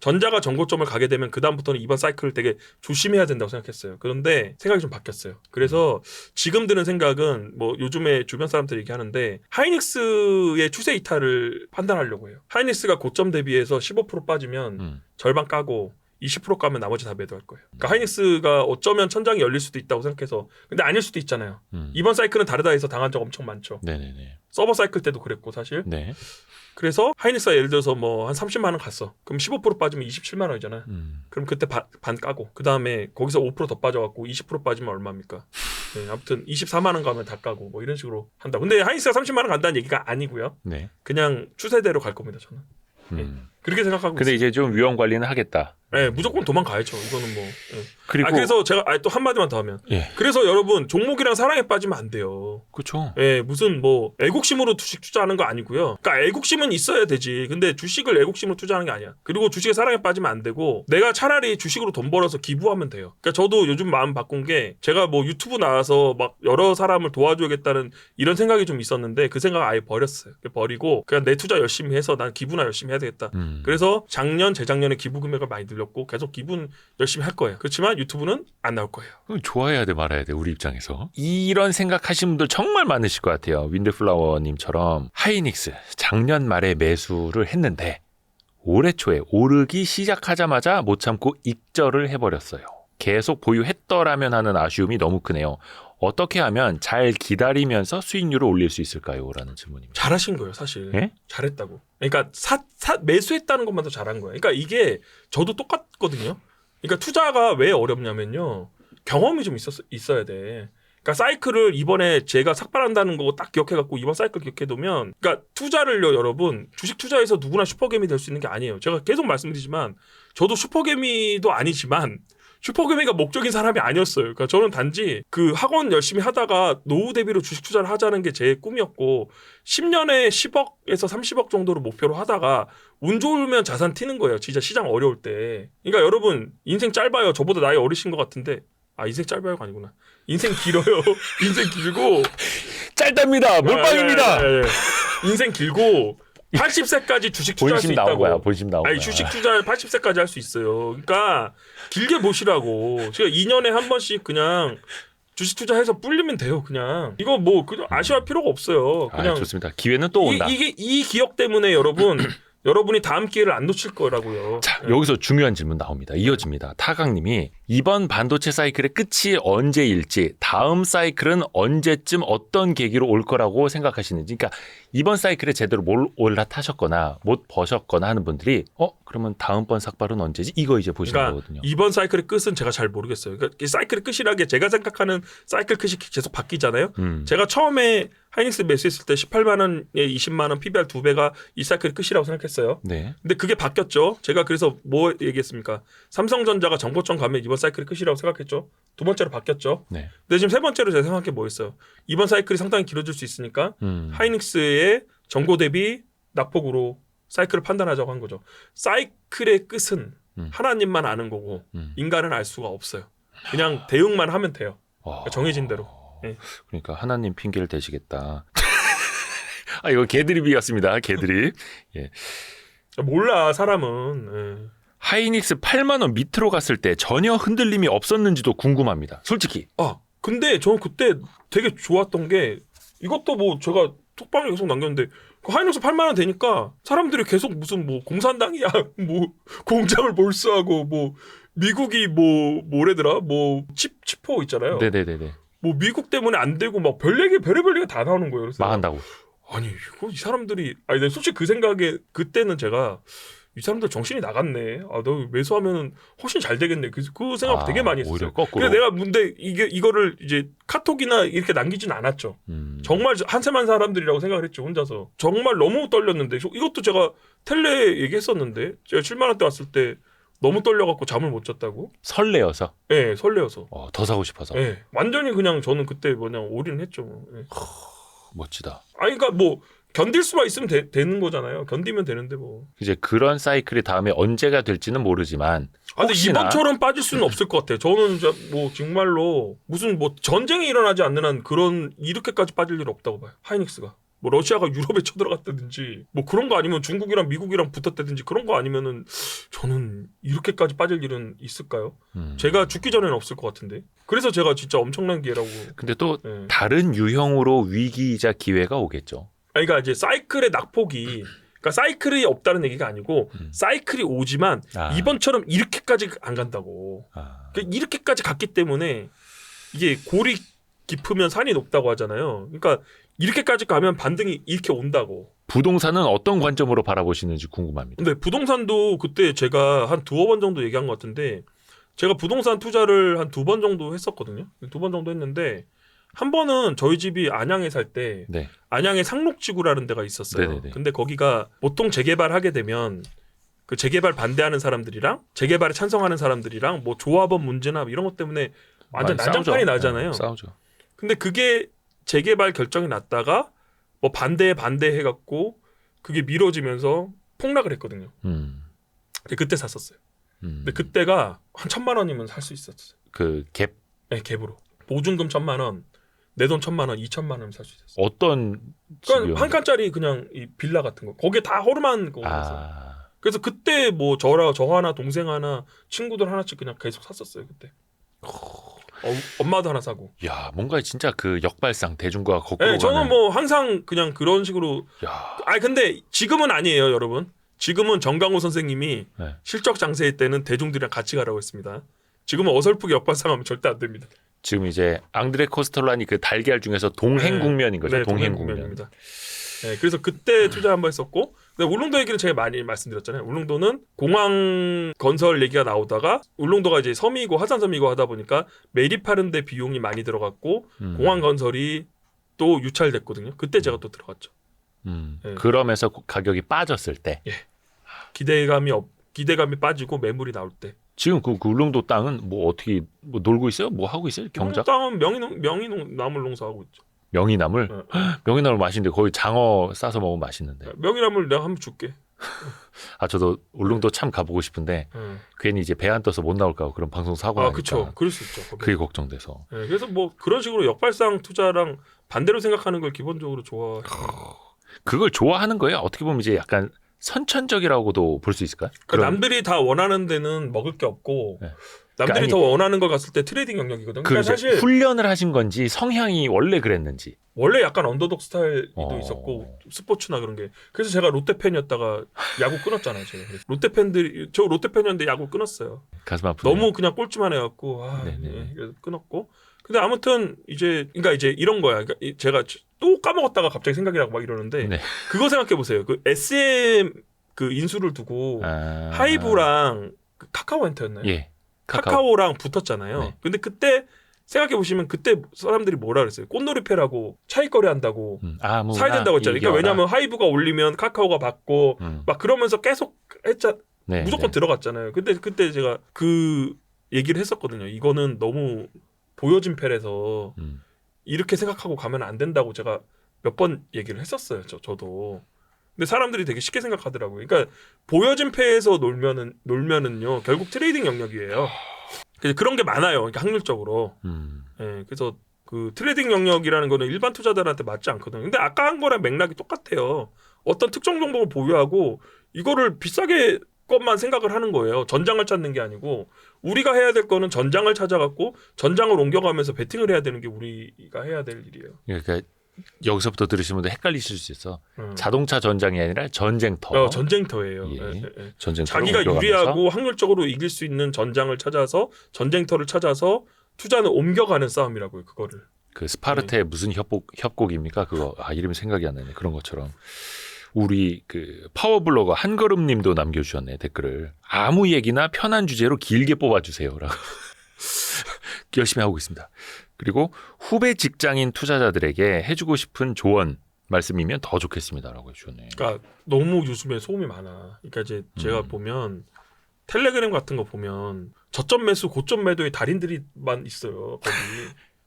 전자가 전고점을 가게 되면 그다음부터는 이번 사이클을 되게 조심해야 된다고 생각했어요. 그런데 생각이 좀 바뀌었어요. 그래서 지금 드는 생각은 뭐 요즘에 주변 사람들이 얘기하는데 하이닉스의 추세 이탈을 판단하려고 해요. 하이닉스가 고점 대비해서 15% 빠지면 절반 까고 20% 까면 나머지 다 매도할 거예요. 그러니까 하이닉스가 어쩌면 천장이 열릴 수도 있다고 생각해서 근데 아닐 수도 있잖아요. 이번 사이클은 다르다 해서 당한 적 엄청 많죠. 네네네. 서버 사이클 때도 그랬고 사실. 네. 그래서 하이닉스가 예를 들어서 뭐 한 30만 원 갔어. 그럼 15% 빠지면 27만 원이잖아. 그럼 그때 반 까고 그 다음에 거기서 5% 더 빠져갖고 20% 빠지면 얼마입니까? 네, 아무튼 24만 원 가면 다 까고 뭐 이런 식으로 한다. 근데 하이닉스가 30만 원 간다는 얘기가 아니고요. 네. 그냥 추세대로 갈 겁니다 저는. 그렇게 생각하고 근데 있어요. 이제 좀 위험 관리는 하겠다. 네, 무조건 도망가야죠. 이거는 뭐. 네. 그리고 그래서 제가 또 한마디만 더 하면. 예. 그래서 여러분 종목이랑 사랑에 빠지면 안 돼요. 그렇죠. 예, 무슨 뭐 애국심으로 주식 투자하는 거 아니고요. 그러니까 애국심은 있어야 되지. 근데 주식을 애국심으로 투자하는 게 아니야. 그리고 주식에 사랑에 빠지면 안 되고 내가 차라리 주식으로 돈 벌어서 기부하면 돼요. 그러니까 저도 요즘 마음 바꾼 게 제가 뭐 유튜브 나와서 막 여러 사람을 도와줘야겠다는 이런 생각이 좀 있었는데 그 생각 아예 버렸어요. 버리고 그냥 내 투자 열심히 해서 난 기부나 열심히 해야 되겠다. 그래서 작년, 재작년에 기부 금액을 많이 늘렸고 계속 기부는 열심히 할 거예요. 그렇지만 유튜브는 안 나올 거예요. 좋아해야 돼 말아야 돼 우리 입장에서. 이런 생각하시는 분들 정말 많으실 것 같아요. 윈드플라워님처럼 하이닉스 작년 말에 매수를 했는데 올해 초에 오르기 시작하자마자 못 참고 익절을 해버렸어요. 계속 보유했더라면 하는 아쉬움이 너무 크네요. 어떻게 하면 잘 기다리면서 수익률을 올릴 수 있을까요? 라는 질문입니다. 잘하신 거예요, 사실. 예? 잘했다고. 그러니까 매수했다는 것만 더 잘한 거예요. 그러니까 이게 저도 똑같거든요. 그러니까 투자가 왜 어렵냐면요. 경험이 좀 있어야 돼. 그러니까 사이클을 이번에 제가 삭발한다는 거 딱 기억해갖고 이번 사이클 기억해두면 그러니까 투자를요, 여러분. 주식 투자에서 누구나 슈퍼개미 될 수 있는 게 아니에요. 제가 계속 말씀드리지만 저도 슈퍼개미도 아니지만 슈퍼개미가 목적인 사람이 아니었어요. 그러니까 저는 단지 그 학원 열심히 하다가 노후 대비로 주식 투자를 하자는 게 제 꿈이었고 10년에 10억에서 30억 정도로 목표로 하다가 운 좋으면 자산 튀는 거예요. 진짜 시장 어려울 때. 그러니까 여러분 인생 짧아요. 저보다 나이 어리신 것 같은데 인생 짧아요가 아니구나. 인생 길어요. 인생 길고 짧답니다. 몰빵입니다. 인생 길고 80세까지 주식 투자할 수 본심 있다고. 나온 거야. 본심 나온 거야. 주식 투자 80세까지 할 수 있어요. 그러니까 길게 보시라고. 제가 2년에 한 번씩 그냥 주식 투자해서 불리면 돼요. 그냥 이거 뭐 그냥 아쉬워할 필요가 없어요. 그냥 좋습니다. 기회는 또 온다. 이 기억 때문에 여러분이 다음 기회를 안 놓칠 거라고요. 자, 여기서 중요한 질문 나옵니다. 이어집니다. 타강님이 이번 반도체 사이클의 끝이 언제일지, 다음 사이클은 언제쯤 어떤 계기로 올 거라고 생각하시는지. 그러니까 이번 사이클에 제대로 못 올라타셨거나 못 버셨거나 하는 분들이 그러면 다음번 삭발은 언제지? 이거 이제 보시는 거거든요. 이번 사이클의 끝은 제가 잘 모르겠어요. 그러니까 이 사이클의 끝이라는 게 제가 생각하는 사이클 끝이 계속 바뀌잖아요. 제가 처음에 하이닉스 매수했을 때 18만 원에 20만 원 PBR 2배가 이 사이클의 끝이라고 생각했어요. 네. 근데 그게 바뀌었죠. 제가 그래서 뭐 얘기했습니까? 삼성전자가 정고점 가면 이번 사이클의 끝이라고 생각했죠. 두 번째로 바뀌었죠. 네. 근데 지금 세 번째로 제가 생각한 게 뭐였어요? 이번 사이클이 상당히 길어질 수 있으니까 하이닉스의 정고 대비 낙폭으로 사이클을 판단하자고 한 거죠. 사이클의 끝은 하나님만 아는 거고 인간은 알 수가 없어요. 그냥 대응만 하면 돼요. 정해진 대로. 네. 그러니까 하나님 핑계를 대시겠다. 이거 개드립이었습니다. 개드립. 예. 몰라 사람은. 하이닉스 8만 원 밑으로 갔을 때 전혀 흔들림이 없었는지도 궁금합니다. 솔직히. 근데 저는 그때 되게 좋았던 게 이것도 뭐 제가 톡방에 계속 남겼는데 그 하이닉스 8만 원 되니까 사람들이 계속 무슨 뭐 공산당이야 뭐 공장을 몰수하고 뭐 미국이 뭐래더라 뭐 치포 있잖아요. 네네네네. 뭐 미국 때문에 안 되고 막 별별 얘기가 다 나오는 거예요. 그래서 망한다고. 아니 이거 이 사람들이 근데 솔직히 그 생각에 그때는 제가 이 사람들 정신이 나갔네. 너 매수하면 훨씬 잘 되겠네. 그 생각 되게 많이 했어요. 오히려 거꾸로. 그래서 내가 근데 이거를 이제 카톡이나 이렇게 남기진 않았죠. 정말 한세만 사람들이라고 생각을 했죠. 혼자서. 정말 너무 떨렸는데 이것도 제가 텔레 얘기했었는데 제가 7만 원대 왔을 때 너무 떨려갖고 잠을 못 잤다고. 설레어서. 네, 설레어서. 더 사고 싶어서. 네, 완전히 그냥 저는 그때 올인했죠. 네. 멋지다. 그러니까 뭐 견딜 수만 있으면 되는 거잖아요. 견디면 되는데 뭐. 이제 그런 사이클이 다음에 언제가 될지는 모르지만 근데 혹시나 이번처럼 빠질 수는 없을 것 같아요. 저는 뭐 정말로 무슨 뭐 전쟁이 일어나지 않는 한 그런 이렇게까지 빠질 일 없다고 봐요. 하이닉스가. 뭐 러시아가 유럽에 쳐들어갔다든지 뭐 그런 거 아니면 중국이랑 미국이랑 붙었다든지 그런 거 아니면은 저는 이렇게까지 빠질 일은 있을까요? 제가 죽기 전에는 없을 것 같은데. 그래서 제가 진짜 엄청난 기회라고. 근데 또 네. 다른 유형으로 위기이자 기회가 오겠죠. 그러니까 이제 사이클의 낙폭이 그러니까 사이클이 없다는 얘기가 아니고 사이클이 오지만 이번처럼 이렇게까지 안 간다고. 그러니까 이렇게까지 갔기 때문에 이게 골이 깊으면 산이 높다고 하잖아요. 그러니까 이렇게까지 가면 반등이 이렇게 온다고. 부동산은 어떤 관점으로 바라보시는지 궁금합니다. 근데 부동산도 그때 제가 한 두어 번 정도 얘기한 것 같은데 제가 부동산 투자를 한 2번 정도 했었거든요. 2번 정도 했는데 한 번은 저희 집이 안양에 살 때 네. 안양에 상록지구라는 데가 있었어요. 네네네. 근데 거기가 보통 재개발하게 되면 그 재개발 반대하는 사람들이랑 재개발에 찬성하는 사람들이랑 뭐 조합원 문제나 이런 것 때문에 완전 난장판이 나잖아요. 네, 싸우죠. 근데 그게 재개발 결정이 났다가 뭐 반대해갖고 그게 미뤄지면서 폭락을 했거든요. 근데 그때 샀었어요. 근데 그때가 한 1,000만 원이면 살 수 있었어요. 그 갭. 네, 갭으로. 보증금 1,000만 원, 내 돈 1,000만 원, 2,000만 원이면 살 수 있었어요. 어떤 그러니까 한 칸짜리 그냥 이 빌라 같은 거. 거기에 다 허름한 거라서. 그래서 그때 뭐 저 하나 동생 하나 친구들 하나씩 그냥 계속 샀었어요 그때. 엄마도 하나 사고. 야, 뭔가 진짜 그 역발상 대중과 거꾸로 네, 저는 가는. 뭐 항상 그냥 그런 식으로. 야. 근데 지금은 아니에요, 여러분. 지금은 정강호 선생님이 네. 실적 장세일 때는 대중들이랑 같이 가라고 했습니다. 지금은 어설프게 역발상하면 절대 안 됩니다. 지금 이제 앙드레 코스톨라니 그 달걀 중에서 동행 국면인 거죠. 네, 동행 국면. 국면입니다. 네, 그래서 그때 투자 한번 했었고, 근데 울릉도 얘기는 제가 많이 말씀드렸잖아요. 울릉도는 공항 건설 얘기가 나오다가 울릉도가 이제 섬이고 하산섬이고 하다 보니까 매립하는데 비용이 많이 들어갔고 공항 건설이 또 유찰됐거든요. 그때 제가 또 들어갔죠. 네. 그러면서 가격이 빠졌을 때. 기대감이 빠지고 매물이 나올 때. 지금 그 울릉도 땅은 뭐 어떻게 뭐 놀고 있어요? 뭐 하고 있어요? 경작? 땅은 명이나물 농사하고 있죠. 명이나물? 네. 명이나물 맛있는데 거기 장어 싸서 먹으면 맛있는데. 명이나물 내가 한번 줄게. 저도 울릉도 참 가보고 싶은데 괜히 이제 배 안 떠서 못 나올까 고 그런 방송 사고 나니까. 그렇죠. 그럴 수 있죠. 그게 걱정돼서. 네, 그래서 뭐 그런 식으로 역발상 투자랑 반대로 생각하는 걸 기본적으로 좋아해요. 그걸 좋아하는 거예요? 어떻게 보면 이제 약간 선천적이라고도 볼 수 있을까요? 그러니까 남들이 다 원하는 데는 먹을 게 없고 네. 남들이 더 원하는 걸 갔을 때 트레이딩 영역이거든. 그러니까 사실 훈련을 하신 건지 성향이 원래 그랬는지. 원래 약간 언더독 스타일도 있었고 스포츠나 그런 게. 그래서 제가 롯데 팬이었다가 야구 끊었잖아요. 제가. 롯데 팬들이 저 롯데 팬이었는데 야구 끊었어요. 가슴 아프네요. 너무 그냥 꼴찌만 해갖고 그래서 끊었고. 근데 아무튼 이제 그러니까 이제 이런 거야. 그러니까 제가 또 까먹었다가 갑자기 생각이 나고 막 이러는데 네. 그거 생각해 보세요. 그 SM 그 인수를 두고 하이브랑 그 카카오한테였나요? 예. 카카오랑 붙었잖아요. 네. 근데 그때 생각해 보시면 그때 사람들이 뭐라 그랬어요? 꽃놀이패라고 차익거래 한다고 사야 된다고 했잖아요. 그러니까 왜냐하면 하이브가 올리면 카카오가 받고 막 그러면서 계속 무조건 들어갔잖아요. 근데 그때 제가 그 얘기를 했었거든요. 이거는 너무 보여진 패라서 이렇게 생각하고 가면 안 된다고 제가 몇 번 얘기를 했었어요. 저도. 근데 사람들이 되게 쉽게 생각하더라고요. 그러니까 보여진 패에서 놀면은요 결국 트레이딩 영역이에요. 그런 게 많아요. 그러니까 확률적으로. 예, 그래서 그 트레이딩 영역이라는 거는 일반 투자자들한테 맞지 않거든요. 근데 아까 한 거랑 맥락이 똑같아요. 어떤 특정 종목을 보유하고 이거를 비싸게 것만 생각을 하는 거예요. 전장을 찾는 게 아니고 우리가 해야 될 거는 전장을 찾아갖고 전장을 옮겨가면서 베팅을 해야 되는 게 우리가 해야 될 일이에요. 그러니까 여기서부터 들으시면 헷갈리실 수 있어. 자동차 전장이 아니라 전쟁터. 전쟁터예요. 예. 예. 전쟁터. 자기가 유리하고 확률적으로 이길 수 있는 전장을 찾아서 전쟁터를 찾아서 투자는 옮겨가는 싸움이라고요. 그거를. 그 스파르타의 무슨 협곡입니까? 그거 이름이 생각이 안 나네. 그런 것처럼. 우리 그 파워블로거 한걸음님도 남겨주셨네 댓글을. 아무 얘기나 편한 주제로 길게 뽑아주세요라고. 열심히 하고 있습니다. 그리고 후배 직장인 투자자들에게 해주고 싶은 조언 말씀이면 더 좋겠습니다라고 해주셨네. 그러니까 너무 요즘에 소음이 많아. 그러니까 이제 제가 보면 텔레그램 같은 거 보면 저점 매수, 고점 매도의 달인들이만 있어요. 거기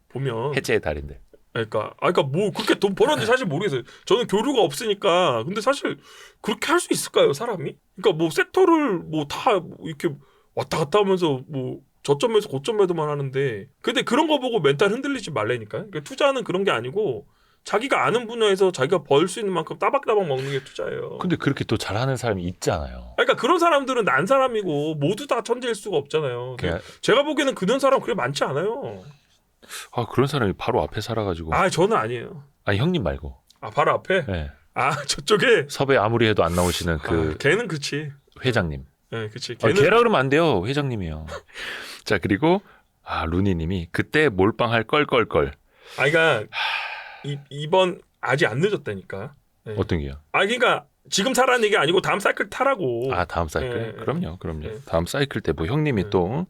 보면 해체의 달인데. 그러니까 뭐 그렇게 돈 벌었는지 사실 모르겠어요. 저는 교류가 없으니까. 근데 사실 그렇게 할 수 있을까요, 사람이? 그러니까 뭐 섹터를 뭐 다 이렇게 왔다 갔다 하면서 뭐 저점에서 고점에도만 하는데, 근데 그런 거 보고 멘탈 흔들리지 말라니까요. 그러니까 투자는 그런 게 아니고 자기가 아는 분야에서 자기가 벌 수 있는 만큼 따박따박 먹는 게 투자예요. 근데 그렇게 또 잘하는 사람이 있잖아요. 그러니까 그런 사람들은 난 사람이고 모두 다 천재일 수가 없잖아요. 제가 보기에는 그런 사람 그렇게 많지 않아요. 그런 사람이 바로 앞에 살아가지고. 저는 아니에요. 형님 말고. 바로 앞에? 네. 저쪽에? 섭외 아무리 해도 안 나오시는 걔는 그치. 회장님. 네, 그치. 걔라 그러면 안 돼요. 회장님이요. 자, 그리고 루니님이 그때 몰빵할 껄껄껄. 그러니까 이번 아직 안 늦었다니까. 네. 어떤 게요? 그러니까 지금 사라는 얘기 아니고 다음 사이클 타라고. 다음 사이클? 네, 그럼요. 네. 다음 사이클 때 뭐 형님이 또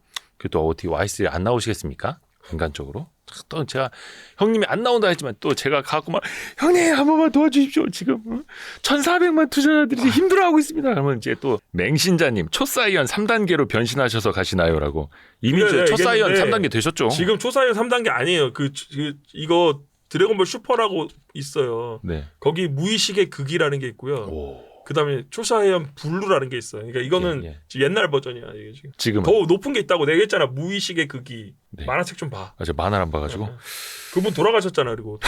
어떻게 YS에 안 나오시겠습니까? 인간적으로. 또 제가 형님이 안 나온다 했지만 또 제가 가고 막 형님 한 번만 도와주십시오. 지금 1,400만 투자자들이 힘들어하고 있습니다. 그러면 이제 또 맹신자님 초사이언 3단계로 변신하셔서 가시나요라고. 이미 초사이언 3단계 되셨죠? 지금 초사이언 3단계 아니에요. 이거 드래곤볼 슈퍼라고 있어요. 네. 거기 무의식의 극이라는 게 있고요. 그다음에 초사이언 블루라는 게 있어요. 그러니까 이거는 옛날 버전이야. 이게 지금 더 높은 게 있다고 내가 했잖아. 무의식의 극이. 네. 만화책 좀 봐. 제가 만화를 안 봐가지고. 그분 돌아가셨잖아. 그리고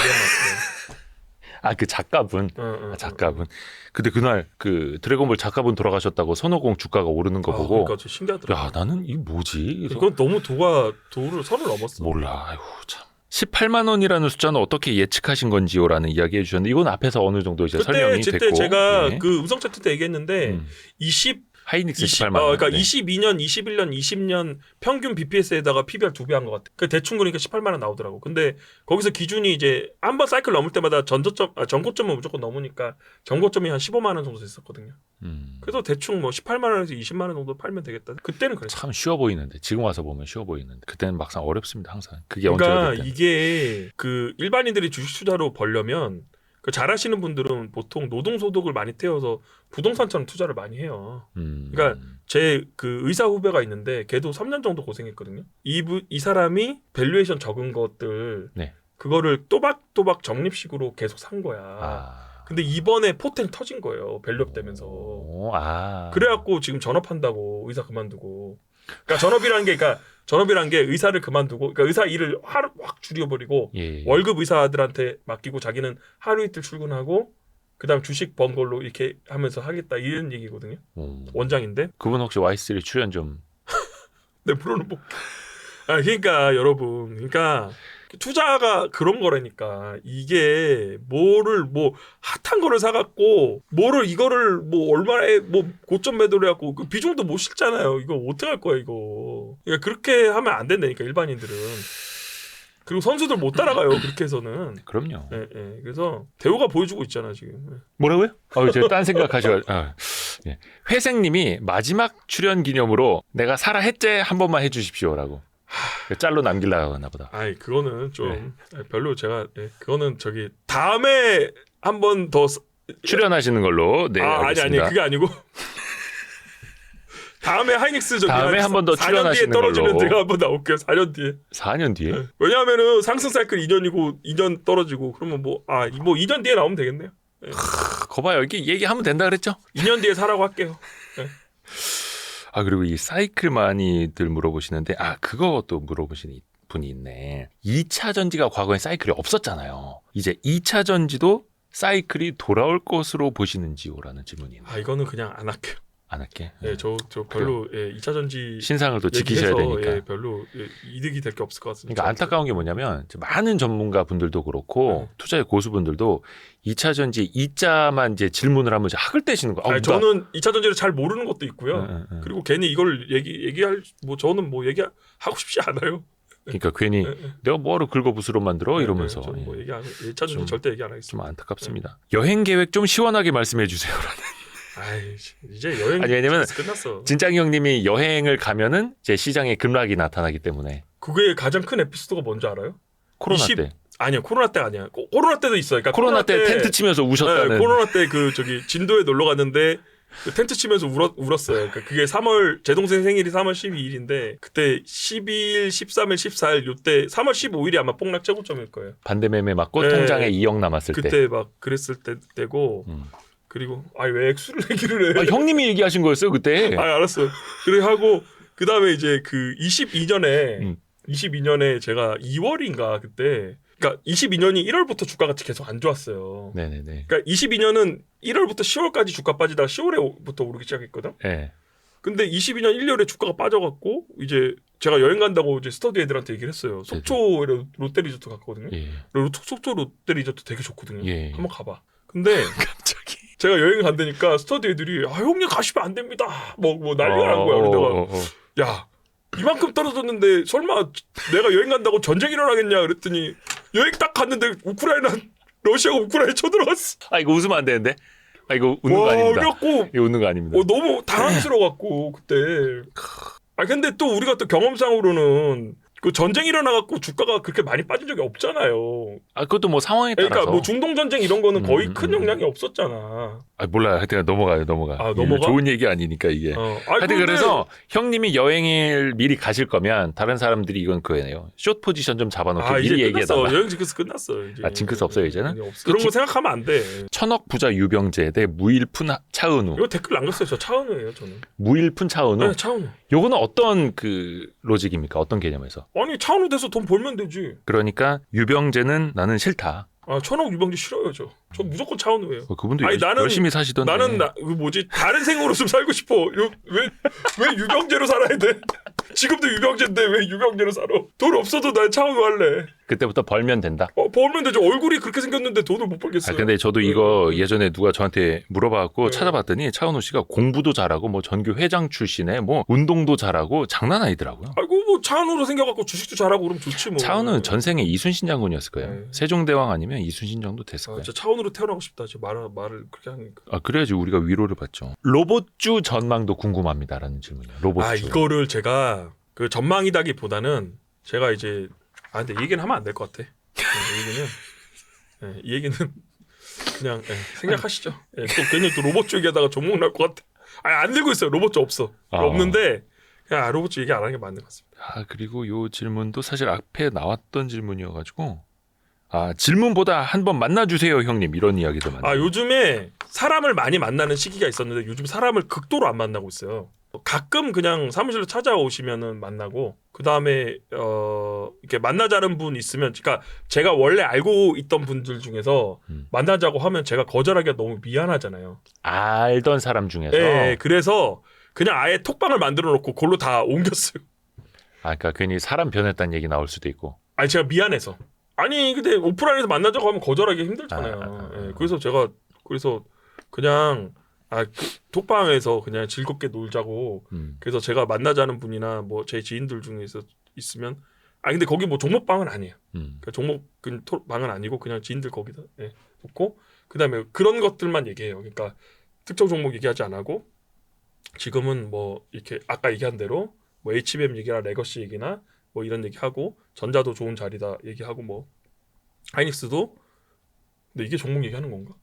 그 작가분. 작가분. 근데 그날 그 드래곤볼 작가분 돌아가셨다고 선호공 주가가 오르는 거 보고. 그러니까 신기하더라. 야, 나는 이게 뭐지? 그건 너무 도를 선을 넘었어. 몰라. 아이고 참. 18만 원이라는 숫자는 어떻게 예측하신 건지요라는 이야기 해주셨는데 이건 앞에서 어느 정도 이제 설명이 됐고. 그때 제가 그 음성 차트 때 얘기했는데 하이닉스 18만 원. 그러니까 22년, 21년, 20년 평균 BPS에다가 PBR 2배 한 것 같아. 그 대충 그러니까 18만 원 나오더라고. 근데 거기서 기준이 이제 한 번 사이클 넘을 때마다 전고점은 무조건 넘으니까 전고점이 한 15만 원 정도 됐었거든요. 그래서 대충 뭐 18만 원에서 20만 원 정도 팔면 되겠다. 그때는 그랬어. 참 쉬워 보이는데 지금 와서 보면 쉬워 보이는데 그때는 막상 어렵습니다. 항상. 그게 그러니까 언제가 됐든. 이게 그 일반인들이 주식 투자로 벌려면 잘하시는 분들은 보통 노동소득을 많이 태워서 부동산처럼 투자를 많이 해요. 그러니까 제 그 의사 후배가 있는데 걔도 3년 정도 고생했거든요. 이 사람이 밸류에이션 적은 것들 그거를 또박또박 적립식으로 계속 산 거야. 근데 이번에 포텐 터진 거예요. 밸류업 되면서. 그래갖고 지금 전업한다고 의사 그만두고. 그러니까 전업이란 게 의사를 그만두고, 그러니까 의사 일을 확 줄여버리고 월급 의사들한테 맡기고 자기는 하루 이틀 출근하고 그다음 주식 번 걸로 이렇게 하면서 하겠다 이런 얘기거든요. 원장인데. 그분 혹시 Y3 출연 좀. 네, 물어는 뭐. 그러니까 여러분, 그러니까 투자가 그런 거라니까. 이게 뭐를 뭐 핫한 거를 사갖고 이거를 뭐 얼마에 뭐 고점 매도를 해갖고 그 비중도 못 실잖아요. 이거 어떻게 할 거야 이거. 그러니까 그렇게 하면 안 된다니까 일반인들은. 그리고 선수들 못 따라가요 그렇게 해서는. 그럼요. 그래서 대우가 보여주고 있잖아 지금. 뭐라고요? 제가 딴 생각하셔. 회생님이 마지막 출연 기념으로 내가 살아 해제 한 번만 해주십시오라고. 짤로 남기려고 하나 보다. 그거는 좀 별로 제가 그거는 저기 다음에 한 번 더 출연하시는 걸로. 네, 알겠습니다. 아니 그게 아니고 다음에 하이닉스 다음에 한 번 더 출연하시는 걸로. 4년 뒤에 떨어지면 제가 한번 나올게요. 4년 뒤에. 4년 뒤에? 왜냐하면은 상승 사이클 2년이고 2년 떨어지고 그러면 뭐 2년 뒤에 나오면 되겠네요. 거봐요. 이렇게 얘기하면 된다 그랬죠? 2년 뒤에 사라고 할게요. 그리고 이 사이클 많이들 물어보시는데 그것도 물어보시는 분이 있네. 2차 전지가 과거에 사이클이 없었잖아요. 이제 2차 전지도 사이클이 돌아올 것으로 보시는지요라는 질문이 있네요. 아 이거는 그냥 안 할게요. 안 할게. 예, 저 별로 예, 2차 전지 신상을 또 지키셔야 얘기해서, 되니까. 예, 별로 이득이 될 게 없을 것 같습니다. 그러니까 안타까운 게 뭐냐면 많은 전문가 분들도 그렇고 투자의 고수분들도 2차 전지 2자만 이제 질문을 하면 이제 학을 떼시는 거예요. 아니, 저는 2차 전지를 잘 모르는 것도 있고요. 응. 그리고 괜히 이걸 얘기할 뭐 저는 뭐 얘기하고 싶지 않아요. 그러니까 괜히 내가 뭐하러 긁어부스러 만들어 이러면서 저는 뭐 얘기 안 1차 전지 좀- 절대 얘기 안 하겠습니다. 좀 안타깝습니다. 여행 계획 좀 시원하게 말씀해 주세요. 아이, 이제 여행 아니, 왜냐면 끝났어. 진짱이 형님이 여행을 가면은 이제 시장에 급락이 나타나기 때문에 그게 가장 큰 에피소드가 뭔지 알아요? 코로나 20 때 아니요, 코로나 때가 아니야. 코로나 때도 있어요. 그러니까 코로나 때 텐트 치면서 우셨다는. 네, 코로나 때 그 저기 진도에 놀러 갔는데 그 텐트 치면서 울었어요. 그러니까 그게 3월 제 동생 생일이 3월 12일인데 그때 12일, 13일, 14일 요때 3월 15일이 아마 폭락 최고점일 거예요. 반대매매 맞고 네. 통장에 2억 남았을 때. 그때 막 그랬을 때고 그리고 왜 액수를 얘기를 해? 형님이 얘기하신 거였어요 그때. 알았어. 그래 하고 그 다음에 이제 그 22년에 22년에 제가 2월인가 그때. 그러니까 22년이 1월부터 주가가 계속 안 좋았어요. 네네네. 그러니까 22년은 1월부터 10월까지 주가 빠지다가 10월에부터 오르기 시작했거든. 네. 근데 22년 1월에 주가가 빠져갖고 이제 제가 여행 간다고 이제 스터디 애들한테 얘기를 했어요. 속초 롯데리조트 갔거든요. 예. 속초 롯데리조트 되게 좋거든요. 예. 한번 가봐. 근데 갑자기. 제가 여행을 간다니까 스터디 애들이 형님 가시면 안 됩니다. 뭐 난리가 난 거야. 그래서 내가 야 이만큼 떨어졌는데 설마 내가 여행 간다고 전쟁이 일어나겠냐 그랬더니 여행 딱 갔는데 러시아가 우크라이나에 쳐들어갔어. 아 이거 웃으면 안 되는데. 아 이거 웃는 거 아닙니다. 그래갖고 이거 웃는 거 아닙니다. 너무 당황스러워갖고 그때. 근데 또 우리가 또 경험상으로는 그 전쟁이 일어나갖고 주가가 그렇게 많이 빠진 적이 없잖아요. 아 그것도 뭐 상황에 따라서. 그러니까 뭐 중동 전쟁 이런 거는 거의 큰 영향이 없었잖아. 아 몰라요. 하여튼 넘어가. 아, 이게 넘어가? 좋은 얘기 아니니까 이게. 하여튼 그래서 형님이 여행을 미리 가실 거면 다른 사람들이 이건 그거예요. 숏 포지션 좀 잡아놓고 이제 미리 끝났어. 얘기해달라. 여행 징크스 끝났어. 이제. 징크스 없어요 이제는? 그런 거 생각하면 안 돼. 천억 부자 유병재 대 무일푼 차은우. 이거 댓글 남겼어요. 저 차은우예요, 저는. 무일푼 차은우. 네, 차은우. 요거는 어떤 그 로직입니까? 어떤 개념에서? 아니 차은우 돼서 돈 벌면 되지. 그러니까 유병재는 나는 싫다. 천억 유병재 싫어요, 저 무조건 차은우예요. 그분도 아니, 나는- 열심히 사시던데. 나는 다른 생으로 좀 살고 싶어. 왜 유병재로 살아야 돼? 지금도 유병재인데 왜 유병재로 살아? 돈 없어도 난 차은우 할래. 그때부터 벌면 된다. 벌면 되죠. 얼굴이 그렇게 생겼는데 돈을 못 벌겠어요. 근데 저도 이거 예전에 누가 저한테 물어봐갖고 네. 찾아봤더니 차은우 씨가 공부도 잘하고 뭐 전교 회장 출신에 뭐 운동도 잘하고 장난 아니더라고요. 아이고 뭐 차은우로 생겨갖고 주식도 잘하고 그러면 좋지 뭐. 차은우는 전생에 이순신 장군이었을 거예요. 네. 세종대왕 아니면 이순신 정도 됐을 거예요. 진짜 차은우로 태어나고 싶다. 지금 말을 그렇게 하니까. 그래야지 우리가 위로를 받죠. 로봇주 전망도 궁금합니다라는 질문이에요. 로봇주. 이거를 제가 그 전망이다기보다는 제가 이제 근데 이 얘기는 하면 안 될 것 같아. 이 얘기는 그냥 생략하시죠. 또 괜히 또 로봇주 얘기하다가 종목 날 것 같아. 안 들고 있어요. 로봇주 없어. 없는데 그냥 로봇주 얘기 안 하는 게 맞는 것 같습니다. 그리고 요 질문도 사실 앞에 나왔던 질문이어가지고 질문보다 한번 만나주세요 형님 이런 이야기도 많아요. 요즘에 사람을 많이 만나는 시기가 있었는데 요즘 사람을 극도로 안 만나고 있어요. 가끔 그냥 사무실로 찾아오시면은 만나고 그 다음에 이렇게 만나자는 분 있으면, 그러니까 제가 원래 알고 있던 분들 중에서 만나자고 하면 제가 거절하기가 너무 미안하잖아요. 알던 사람 중에서. 네, 그래서 그냥 아예 톡방을 만들어 놓고 그걸로 다 옮겼어요. 그러니까 괜히 사람 변했다는 얘기 나올 수도 있고. 제가 미안해서. 근데 오프라인에서 만나자고 하면 거절하기 힘들잖아요. 그래서 그냥 톡방에서 그냥 즐겁게 놀자고. 그래서 제가 만나자는 분이나 뭐 제 지인들 중에서 있으면 근데 거기 뭐 종목방은 아니에요. 그러니까 종목은 방은 아니고 그냥 지인들 거기다 놓고 그다음에 그런 것들만 얘기해요. 그러니까 특정 종목 얘기하지 안 하고 지금은 뭐 이렇게 아까 얘기한 대로 뭐 HBM 얘기나 레거시 얘기나 뭐 이런 얘기하고 전자도 좋은 자리다 얘기하고 뭐 하이닉스도. 근데 이게 종목 얘기하는 건가?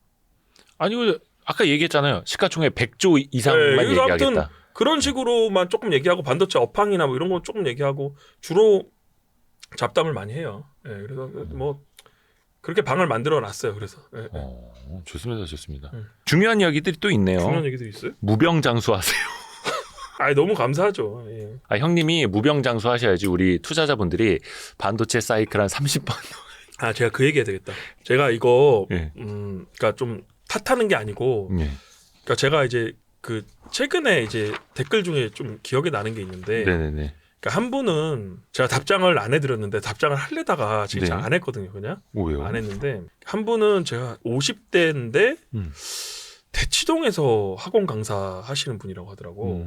아니고 아까 얘기했잖아요. 시가총액 100조 이상만 그래서 얘기하겠다. 아무튼 그런 식으로만 조금 얘기하고 반도체 업황이나 뭐 이런 거 조금 얘기하고 주로 잡담을 많이 해요. 그래서 뭐 그렇게 방을 만들어 놨어요. 그래서 좋습니다. 중요한 이야기들이 또 있네요. 중요한 얘기들이 있어요? 무병장수하세요. 너무 감사하죠. 형님이 무병장수하셔야지 우리 투자자분들이 반도체 사이클 한 30번 아, 제가 그 얘기해야 되겠다. 제가 이거 예. 그러니까 좀 탓하는 게 아니고, 예. 그러니까 제가 이제 그 최근에 이제 댓글 중에 좀 기억에 나는 게 있는데, 네네네. 그러니까 한 분은 제가 답장을 안 해드렸는데 답장을 하려다가 진짜 네. 안 했거든요, 그냥 왜요? 안 했는데 한 분은 제가 50대인데 대치동에서 학원 강사 하시는 분이라고 하더라고.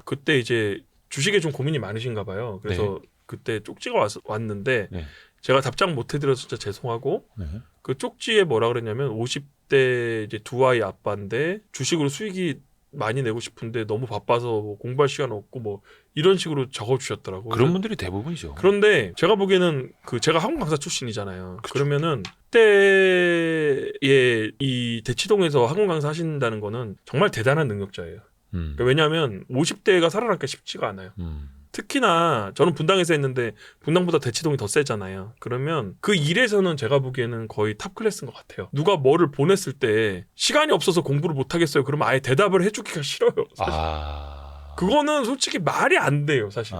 그때 이제 주식에 좀 고민이 많으신가 봐요. 그래서 그때 쪽지가 왔는데 네. 제가 답장 못 해드려서 진짜 죄송하고 네. 그 쪽지에 뭐라 그랬냐면 50대 이제 두 아이 아빠인데 주식으로 수익이 많이 내고 싶은데 너무 바빠서 뭐 공부할 시간 없고 뭐 이런 식으로 적어주셨더라고. 그런 분들이 대부분이죠. 그런데 제가 보기에는 그 제가 학원 강사 출신이잖아요. 그러면은 그때에 이 대치동에서 학원 강사 하신다는 거는 정말 대단한 능력자예요. 그러니까 왜냐하면 50대가 살아남기가 쉽지가 않아요. 특히나 저는 분당에서 했는데 분당보다 대치동이 더 세잖아요. 그러면 그 일에서는 제가 보기에는 거의 탑 클래스인 것 같아요. 누가 뭐를 보냈을 때 시간이 없어서 공부를 못 하겠어요. 그러면 아예 대답을 해주기가 싫어요. 사실. 그거는 솔직히 말이 안 돼요, 사실.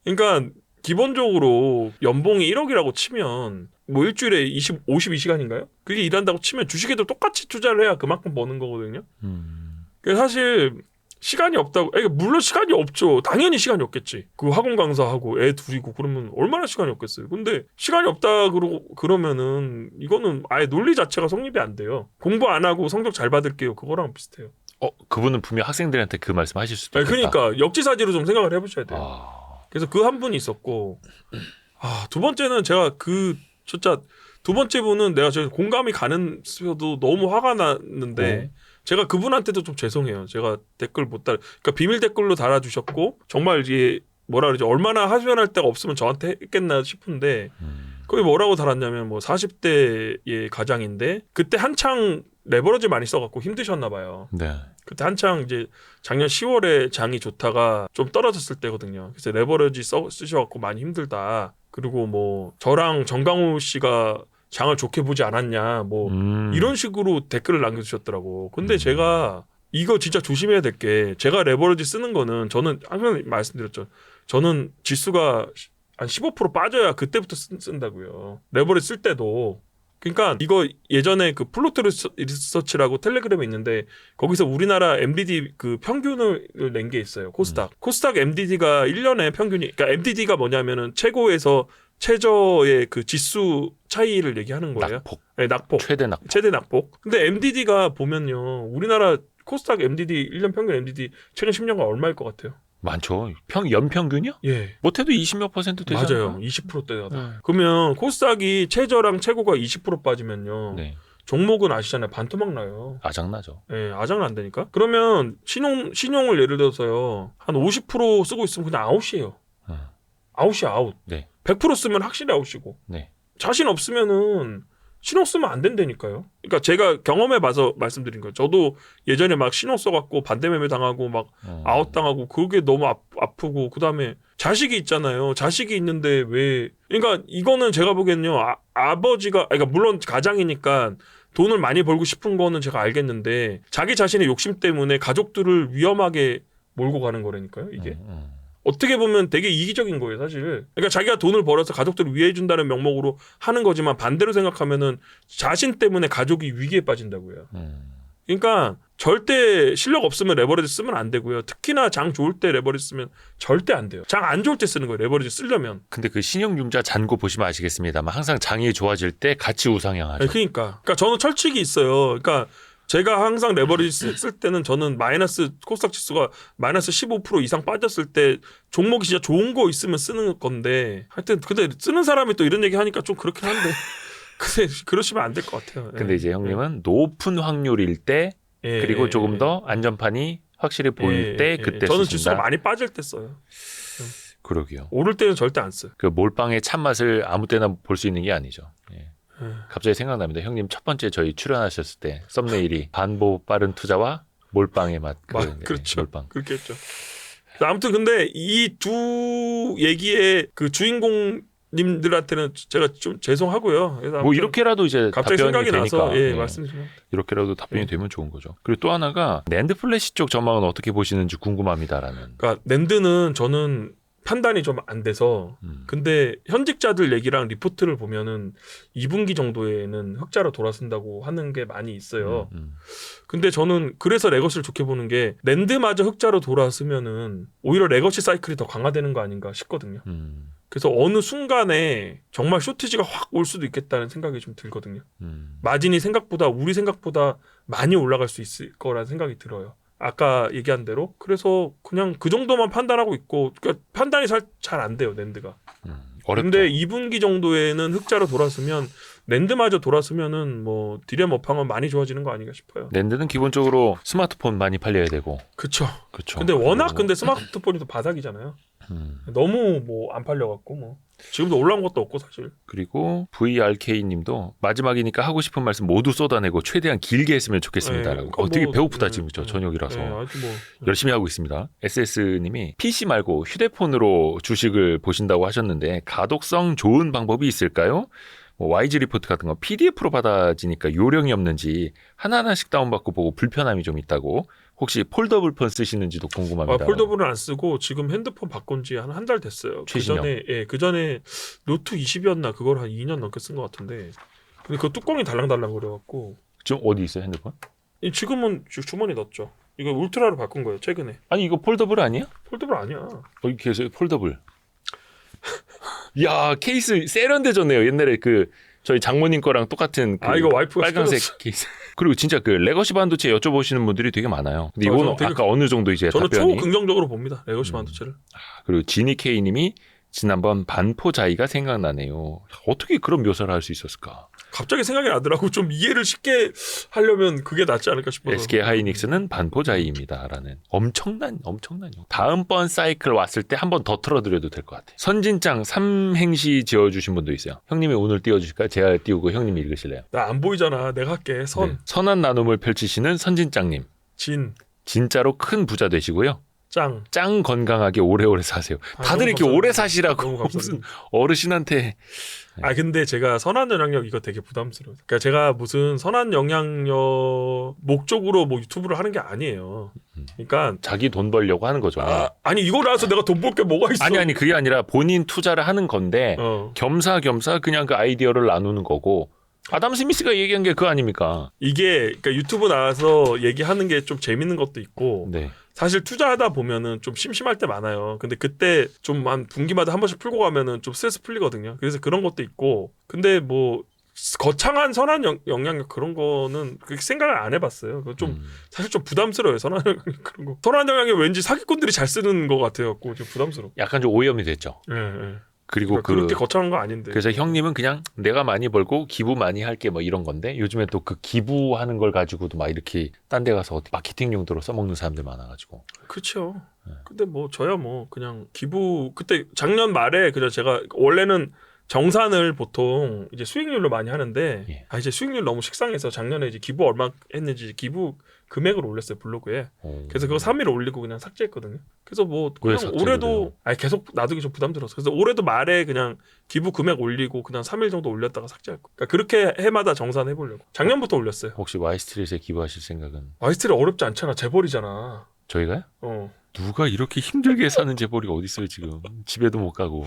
그러니까 기본적으로 연봉이 1억이라고 치면 뭐 일주일에 52시간인가요? 그게 일한다고 치면 주식에도 똑같이 투자를 해야 그만큼 버는 거거든요. 그래서 사실 시간이 없다고. 물론 시간이 없죠. 당연히 시간이 없겠지. 그 학원 강사하고 애 둘이고 그러면 얼마나 시간이 없겠어요. 근데 시간이 없다 그러면은 이거는 아예 논리 자체가 성립이 안 돼요. 공부 안 하고 성적 잘 받을게요. 그거랑 비슷해요. 그분은 분명 학생들한테 그 말씀하실 수도 있겠다. 그러니까 역지사지로 좀 생각을 해보셔야 돼요. 그래서 그 한 분이 있었고, 두 번째는 제가 진짜 두 번째 분은 내가 공감이 가는서도 너무 화가 났는데. 제가 그분한테도 좀 죄송해요. 제가 댓글 못 그러니까 비밀 댓글로 달아주셨고 정말 이게 뭐라 그러지 얼마나 하소연할 데가 없으면 저한테 했겠나 싶은데 거기 뭐라고 달았냐면 뭐 40대의 가장인데 그때 한창 레버러지 많이 써갖고 힘드셨나 봐요. 네. 그때 한창 이제 작년 10월에 장이 좋다가 좀 떨어졌을 때거든요. 그래서 레버러지 쓰셔갖고 많이 힘들다. 그리고 뭐 저랑 정강호 씨가 장을 좋게 보지 않았냐 뭐 이런 식으로 댓글을 남겨주셨더라고. 근데 제가 이거 진짜 조심해야 될 게 제가 레버리지 쓰는 거는 저는 항상 말씀드렸죠. 저는 지수가 한 15% 빠져야 그때부터 쓴다고요. 레버리지 쓸 때도. 그러니까 이거 예전에 그 플로트 리서치라고 텔레그램에 있는데 거기서 우리나라 MDD 그 평균을 낸 게 있어요. 코스닥 MDD가 1년에 평균이 그러니까 MDD가 뭐냐면은 최고에서 최저의 그 지수 차이를 얘기하는 거예요. 낙폭. 네, 낙폭. 최대 낙폭. 근데 MDD가 보면요. 우리나라 코스닥 MDD 1년 평균 MDD 최근 10년간 얼마일 것 같아요? 많죠. 연평균이요? 예. 못해도 20몇 %되잖아요. 맞아요. 20%대가. 그러면 코스닥이 최저랑 최고가 20% 빠지면요. 네. 종목은 아시잖아요. 반토막 나요. 아작나죠. 예, 아작난다니까. 그러면 신용을 예를 들어서요. 한 50% 쓰고 있으면 그냥 아웃이에요. 아웃이 아웃. 네. 100% 쓰면 확실히 아웃이고. 네. 자신 없으면은 신용 쓰면 안 된다니까요. 그러니까 제가 경험해 봐서 말씀드린 거예요. 저도 예전에 막 신용 써갖고 반대매매 당하고 막 아웃 당하고 그게 너무 아프고 그다음에 자식이 있잖아요. 자식이 있는데 왜? 그러니까 이거는 제가 보기에는요. 아버지가 그러니까 물론 가장이니까 돈을 많이 벌고 싶은 거는 제가 알겠는데 자기 자신의 욕심 때문에 가족들을 위험하게 몰고 가는 거라니까요. 이게. 어떻게 보면 되게 이기적인 거예요, 사실. 그러니까 자기가 돈을 벌어서 가족들을 위해준다는 명목으로 하는 거지만 반대로 생각하면은 자신 때문에 가족이 위기에 빠진다고요. 그러니까 절대 실력 없으면 레버리지 쓰면 안 되고요. 특히나 장 좋을 때 레버리지 쓰면 절대 안 돼요. 장 안 좋을 때 쓰는 거예요, 레버리지 쓰려면. 근데 그 신용융자 잔고 보시면 아시겠습니다만 항상 장이 좋아질 때 같이 우상향하죠. 네, 그러니까 저는 철칙이 있어요. 그러니까 제가 항상 레버리지 쓸 때는 저는 코스닥 지수가 마이너스 15% 이상 빠졌을 때 종목이 진짜 좋은 거 있으면 쓰는 건데 하여튼 근데 쓰는 사람이 또 이런 얘기 하니까 좀 그렇긴 한데 근데 그러시면 안 될 것 같아요. 근데 이제 형님은 높은 확률일 때 그리고 조금 더 안전판이 확실히 보일 때 그때 저는 쓰신다. 지수가 많이 빠질 때 써요. 그러게요. 오를 때는 절대 안 써요. 그 몰빵의 참맛을 아무 때나 볼 수 있는 게 아니죠. 예. 갑자기 생각납니다. 형님 첫 번째 저희 출연하셨을 때 썸네일이 반보 빠른 투자와 몰빵의 맛. 그렇죠. 몰빵. 그렇겠죠. 아무튼 근데 이 두 얘기의 그 주인공님들한테는 제가 좀 죄송하고요. 뭐 이렇게라도 이제 갑자기 답변이 생각이 되니까. 나서 말씀드리면 이렇게라도 답변이 되면 좋은 거죠. 그리고 또 하나가 낸드 플래시 쪽 전망은 어떻게 보시는지 궁금합니다라는. 그러니까 낸드는 저는 판단이 좀 안 돼서 근데 현직자들 얘기랑 리포트를 보면은 2분기 정도에는 흑자로 돌아선다고 하는 게 많이 있어요. 근데 저는 그래서 레거시를 좋게 보는 게 랜드마저 흑자로 돌아서면은 오히려 레거시 사이클이 더 강화되는 거 아닌가 싶거든요. 그래서 어느 순간에 정말 쇼티지가 확 올 수도 있겠다는 생각이 좀 들거든요. 마진이 우리 생각보다 많이 올라갈 수 있을 거라는 생각이 들어요. 아까 얘기한 대로. 그래서 그냥 그 정도만 판단하고 있고, 그러니까 판단이 잘 안 돼요, 랜드가. 어렵죠. 근데 2분기 정도에는 흑자로 돌았으면 랜드마저 돌았으면은 뭐 디램 업황은 많이 좋아지는 거 아닌가 싶어요. 랜드는 기본적으로 스마트폰 많이 팔려야 되고. 그쵸. 그렇죠. 근데 워낙 근데 스마트폰이 또 바닥이잖아요. 너무 뭐 안 팔려갖고 뭐 지금도 올라온 것도 없고 사실. 그리고 VRK님도 마지막이니까 하고 싶은 말씀 모두 쏟아내고 최대한 길게 했으면 좋겠습니다라고. 그러니까 되게 뭐, 배고프다 지금 저녁이라서 아주 뭐 열심히 하고 있습니다. SS님이 PC 말고 휴대폰으로 주식을 보신다고 하셨는데 가독성 좋은 방법이 있을까요? 뭐 YG 리포트 같은 거 PDF로 받아지니까 요령이 없는지 하나하나씩 다운받고 보고 불편함이 좀 있다고. 혹시 폴더블 폰 쓰시는지도 궁금합니다. 폴더블은 안 쓰고 지금 핸드폰 바꾼 지 한 달 됐어요. 최신형. 그 전에 노트 20이었나 그걸 한 2년 넘게 쓴 것 같은데. 근데 그 뚜껑이 달랑달랑 그래갖고. 지금 어디 있어요 핸드폰? 지금은 주머니 넣었죠. 이거 울트라로 바꾼 거예요 최근에. 아니 이거 폴더블 아니야? 폴더블 아니야. 여기 계세요 폴더블. 야 케이스 세련되졌네요. 옛날에 그 저희 장모님 거랑 똑같은 그 이거 와이프가 빨간색 시켜줬어. 케이스. 그리고 진짜 그 레거시 반도체 여쭤보시는 분들이 되게 많아요. 근데 이거는 되게 아까 어느 정도 이제 저는 답변이. 초긍정적으로 봅니다. 레거시 반도체를. 그리고 지니케이님이 지난번 반포자이가 생각나네요. 어떻게 그런 묘사를 할 수 있었을까? 갑자기 생각이 나더라고. 좀 이해를 쉽게 하려면 그게 낫지 않을까 싶어서. SK 하이닉스는 반포자이입니다라는 엄청난. 다음번 사이클 왔을 때 한 번 더 틀어드려도 될 것 같아요. 선진장 3행시 지어주신 분도 있어요. 형님이 오늘 띄워주실까요? 제가 띄우고 형님이 읽으실래요? 나 안 보이잖아. 내가 할게. 네. 선한 나눔을 펼치시는 선진장님. 진짜로 큰 부자 되시고요. 짱 건강하게 오래오래 사세요. 다들 이렇게 오래 사시라고 무슨 어르신한테. 근데 제가 선한 영향력 이거 되게 부담스러워요. 그러니까 제가 무슨 선한 영향력 목적으로 뭐 유튜브를 하는 게 아니에요. 그러니까 자기 돈 벌려고 하는 거죠. 아니 이걸 알아서 내가 돈 벌 게 뭐가 있어. 아니 그게 아니라 본인 투자를 하는 건데 겸사겸사 그냥 그 아이디어를 나누는 거고. 아담 스미스가 얘기한 게 그거 아닙니까? 이게 그러니까 유튜브 나와서 얘기하는 게 좀 재밌는 것도 있고 네. 사실 투자하다 보면은 좀 심심할 때 많아요. 근데 그때 좀 한 분기마다 한 번씩 풀고 가면은 좀 스트레스 풀리거든요. 그래서 그런 것도 있고. 근데 뭐 거창한 선한 영향력 그런 거는 그렇게 생각을 안 해봤어요. 그거 좀 사실 좀 부담스러워요. 선한 영향력 그런 거. 선한 영향력 왠지 사기꾼들이 잘 쓰는 것 같아갖고 좀 부담스러워. 약간 좀 오염이 됐죠. 네. 그리고 그렇게 거창한 거 아닌데. 그래서 형님은 그냥 내가 많이 벌고 기부 많이 할게 뭐 이런 건데 요즘에 또 그 기부하는 걸 가지고도 막 이렇게 딴 데 가서 마케팅 용도로 써먹는 사람들 많아가지고. 그렇죠. 근데 뭐 저야 뭐 그냥 기부 그때 작년 말에 그냥 제가 원래는 정산을 보통 이제 수익률로 많이 하는데 이제 수익률 너무 식상해서 작년에 이제 기부 얼마 했는지 기부 금액을 올렸어요 블로그에. 그래서 그거 3일 올리고 그냥 삭제했거든요. 그래서 뭐 그냥 올해도 계속 놔두기 좀 부담들어서 그래서 올해도 말에 그냥 기부 금액 올리고 그냥 3일 정도 올렸다가 삭제할 거. 그러니까 그렇게 해마다 정산해 보려고. 작년부터 올렸어요. 혹시 Y스트릿에 기부하실 생각은? Y스트릿 어렵지 않잖아. 재벌이잖아. 저희가요? 누가 이렇게 힘들게 사는 재벌이 어디 있어요 지금? 집에도 못 가고.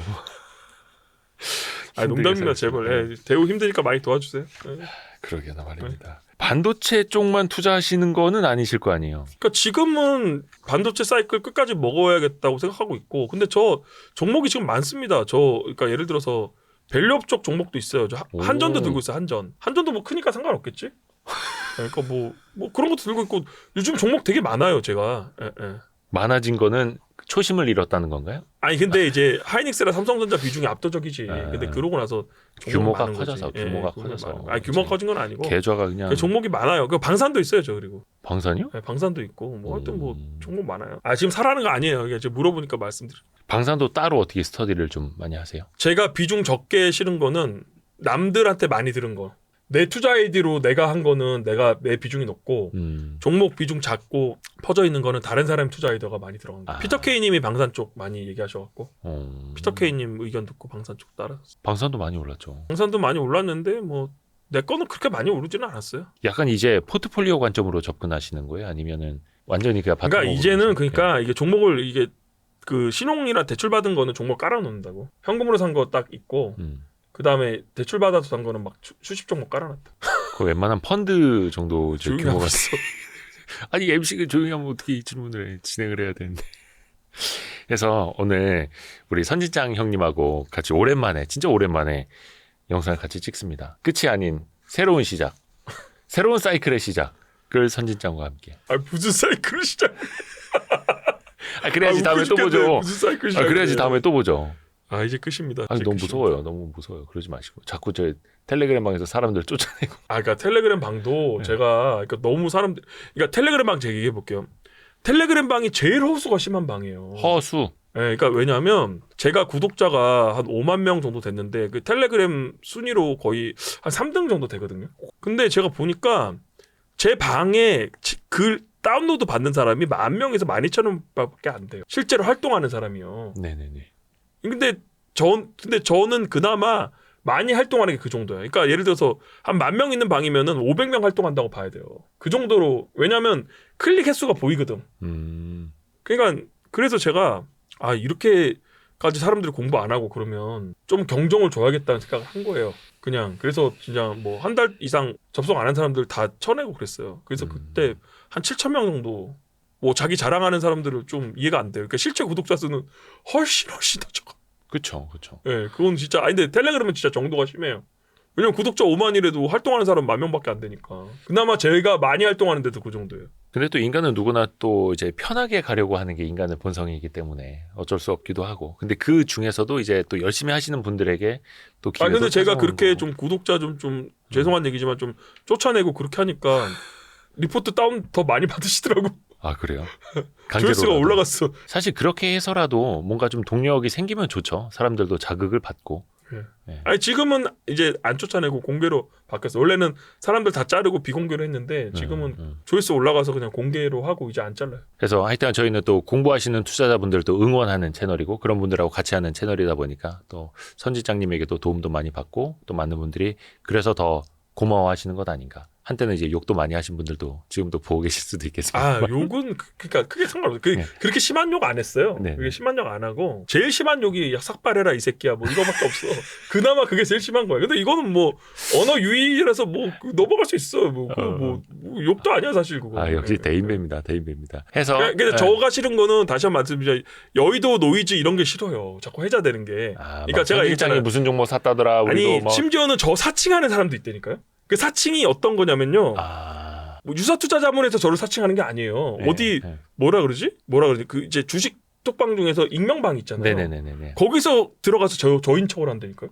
농담입니다 재벌. 대우 힘드니까 많이 도와주세요. 그러게나 말입니다. 반도체 쪽만 투자하시는 거는 아니실 거 아니에요. 그러니까 지금은 반도체 사이클 끝까지 먹어야겠다고 생각하고 있고, 근데 저 종목이 지금 많습니다. 그러니까 예를 들어서 밸류업 쪽 종목도 있어요. 저 한전도 들고 있어요. 한전도 뭐 크니까 상관없겠지. 그러니까 뭐 그런 것도 들고 있고 요즘 종목 되게 많아요. 제가. 많아진 거는 초심을 잃었다는 건가요? 아니 근데 이제 하이닉스랑 삼성전자 비중이 압도적이지. 근데 그러고 나서 규모가 커져서 규모가 규모가 커진 건 아니고 계좌가 그냥 종목이 많아요. 그 방산도 있어요, 저 그리고. 방산이요? 네, 방산도 있고 뭐 하여튼 뭐 종목 많아요. 지금 사라는 거 아니에요. 이게 지금 물어보니까 말씀드려. 방산도 따로 어떻게 스터디를 좀 많이 하세요? 제가 비중 적게 실은 거는 남들한테 많이 들은 거. 내 투자 아이디로 내가 한 거는 내 비중이 높고 종목 비중 작고 퍼져 있는 거는 다른 사람 투자 아이디어가 많이 들어간 거예요. 피터 K님이 방산 쪽 많이 얘기하셔갖고 피터 K님 의견 듣고 방산 쪽 따라. 방산도 많이 올랐죠. 방산도 많이 올랐는데 뭐 내 거는 그렇게 많이 오르지는 않았어요. 약간 이제 포트폴리오 관점으로 접근하시는 거예요? 아니면은 완전히 그냥 그러니까 이제는 그러니까 이게 종목을 이게 그 신용이나 대출 받은 거는 종목 깔아놓는다고. 현금으로 산 거 딱 있고 그 다음에 대출 받아서 산 거는 막 수십 종목 깔아놨다. 그 웬만한 펀드 정도 이제 조용히 규모가 하고 있어. 아니 MC가 조용히 하면 어떻게 이 질문을 진행을 해야 되는데. 그래서 오늘 우리 선진장 형님하고 같이 오랜만에 진짜 오랜만에 영상을 같이 찍습니다. 끝이 아닌 새로운 시작, 새로운 사이클의 시작을 선진장과 함께. 아 무슨 사이클을 시작? 그래야지 다음에 또 보죠. 무슨 사이클 시작? 그래야지 다음에 또 보죠. 아 이제 끝입니다. 아니 이제 너무 끝입니다. 무서워요. 너무 무서워요. 그러지 마시고 자꾸 저 텔레그램 방에서 사람들 쫓아내고. 그러니까 텔레그램 방도 네. 제가 그러니까 너무 사람들 그러니까 텔레그램 방 제가 얘기해 볼게요. 텔레그램 방이 제일 허수가 심한 방이에요. 허수. 네, 그러니까 왜냐하면 제가 구독자가 한 5만 명 정도 됐는데 그 텔레그램 순위로 거의 한 3등 정도 되거든요. 근데 제가 보니까 제 방에 글 다운로드 받는 사람이 10,000명에서 12,000명밖에 안 돼요. 실제로 활동하는 사람이요. 네네네. 근데 저는 그나마 많이 활동하는 게 그 정도야. 그러니까 예를 들어서 한 10,000명 있는 방이면은 500명 활동한다고 봐야 돼요. 그 정도로 왜냐하면 클릭 횟수가 보이거든. 그러니까 그래서 제가 이렇게까지 사람들이 공부 안 하고 그러면 좀 경종을 줘야겠다는 생각을 한 거예요. 그냥 그래서 진짜 뭐 한 달 이상 접속 안 한 사람들 다 쳐내고 그랬어요. 그래서 그때 한 7,000명 정도 뭐 자기 자랑하는 사람들을 좀 이해가 안 돼요. 그러니까 실제 구독자 수는 훨씬 더 적어. 그쵸. 예, 그건 진짜 근데 텔레그램은 진짜 정도가 심해요. 왜냐면 구독자 5만이라도 활동하는 사람 10,000명밖에 안 되니까. 그나마 제가 많이 활동하는데도 그 정도예요. 근데 또 인간은 누구나 또 이제 편하게 가려고 하는 게 인간의 본성이기 때문에 어쩔 수 없기도 하고. 근데 그 중에서도 이제 또 열심히 하시는 분들에게 또 기회도 근데 제가 찾아오는 그렇게 거고. 좀 구독자 좀 죄송한 얘기지만 좀 쫓아내고 그렇게 하니까 리포트 다운 더 많이 받으시더라고. 아 그래요? 조회수가 강제로라도. 올라갔어. 사실 그렇게 해서라도 뭔가 좀 동력이 생기면 좋죠. 사람들도 자극을 받고. 네. 아니 지금은 이제 안 쫓아내고 공개로 바뀌었어. 원래는 사람들 다 자르고 비공개로 했는데 지금은 조회수 올라가서 그냥 공개로 하고 이제 안 잘라요. 그래서 하여튼 저희는 또 공부하시는 투자자분들도 응원하는 채널이고 그런 분들하고 같이 하는 채널이다 보니까 또 선지장님에게도 도움도 많이 받고 또 많은 분들이 그래서 더 고마워하시는 것 아닌가. 한때는 이제 욕도 많이 하신 분들도 지금도 보고 계실 수도 있겠습니다. 욕은 그러니까 크게 상관없어요. 네. 그렇게 심한 욕 안 했어요. 네. 그게 심한 욕 안 하고 제일 심한 욕이 야 삭발해라 이 새끼야 뭐 이거밖에 없어. 그나마 그게 제일 심한 거야. 근데 이거는 뭐 언어 유희라서 뭐 넘어갈 수 있어. 뭐 욕도 아니야 사실 그거. 역시 대인배입니다. 해서 근데 저가 싫은 거는 다시 한번 말씀드리자 여의도 노이즈 이런 게 싫어요. 자꾸 회자되는 게. 그러니까 제가 얘기했잖아요. 일장이 무슨 종목 샀다더라. 우리도 아니 뭐. 심지어는 저 사칭하는 사람도 있다니까요. 그 사칭이 어떤 거냐면요. 뭐 유사투자자문에서 저를 사칭하는 게 아니에요. 네, 어디 네. 뭐라 그러지? 그 이제 주식 톡방 중에서 익명방 있잖아요. 네네네네. 거기서 들어가서 저인 척을 한다니까요.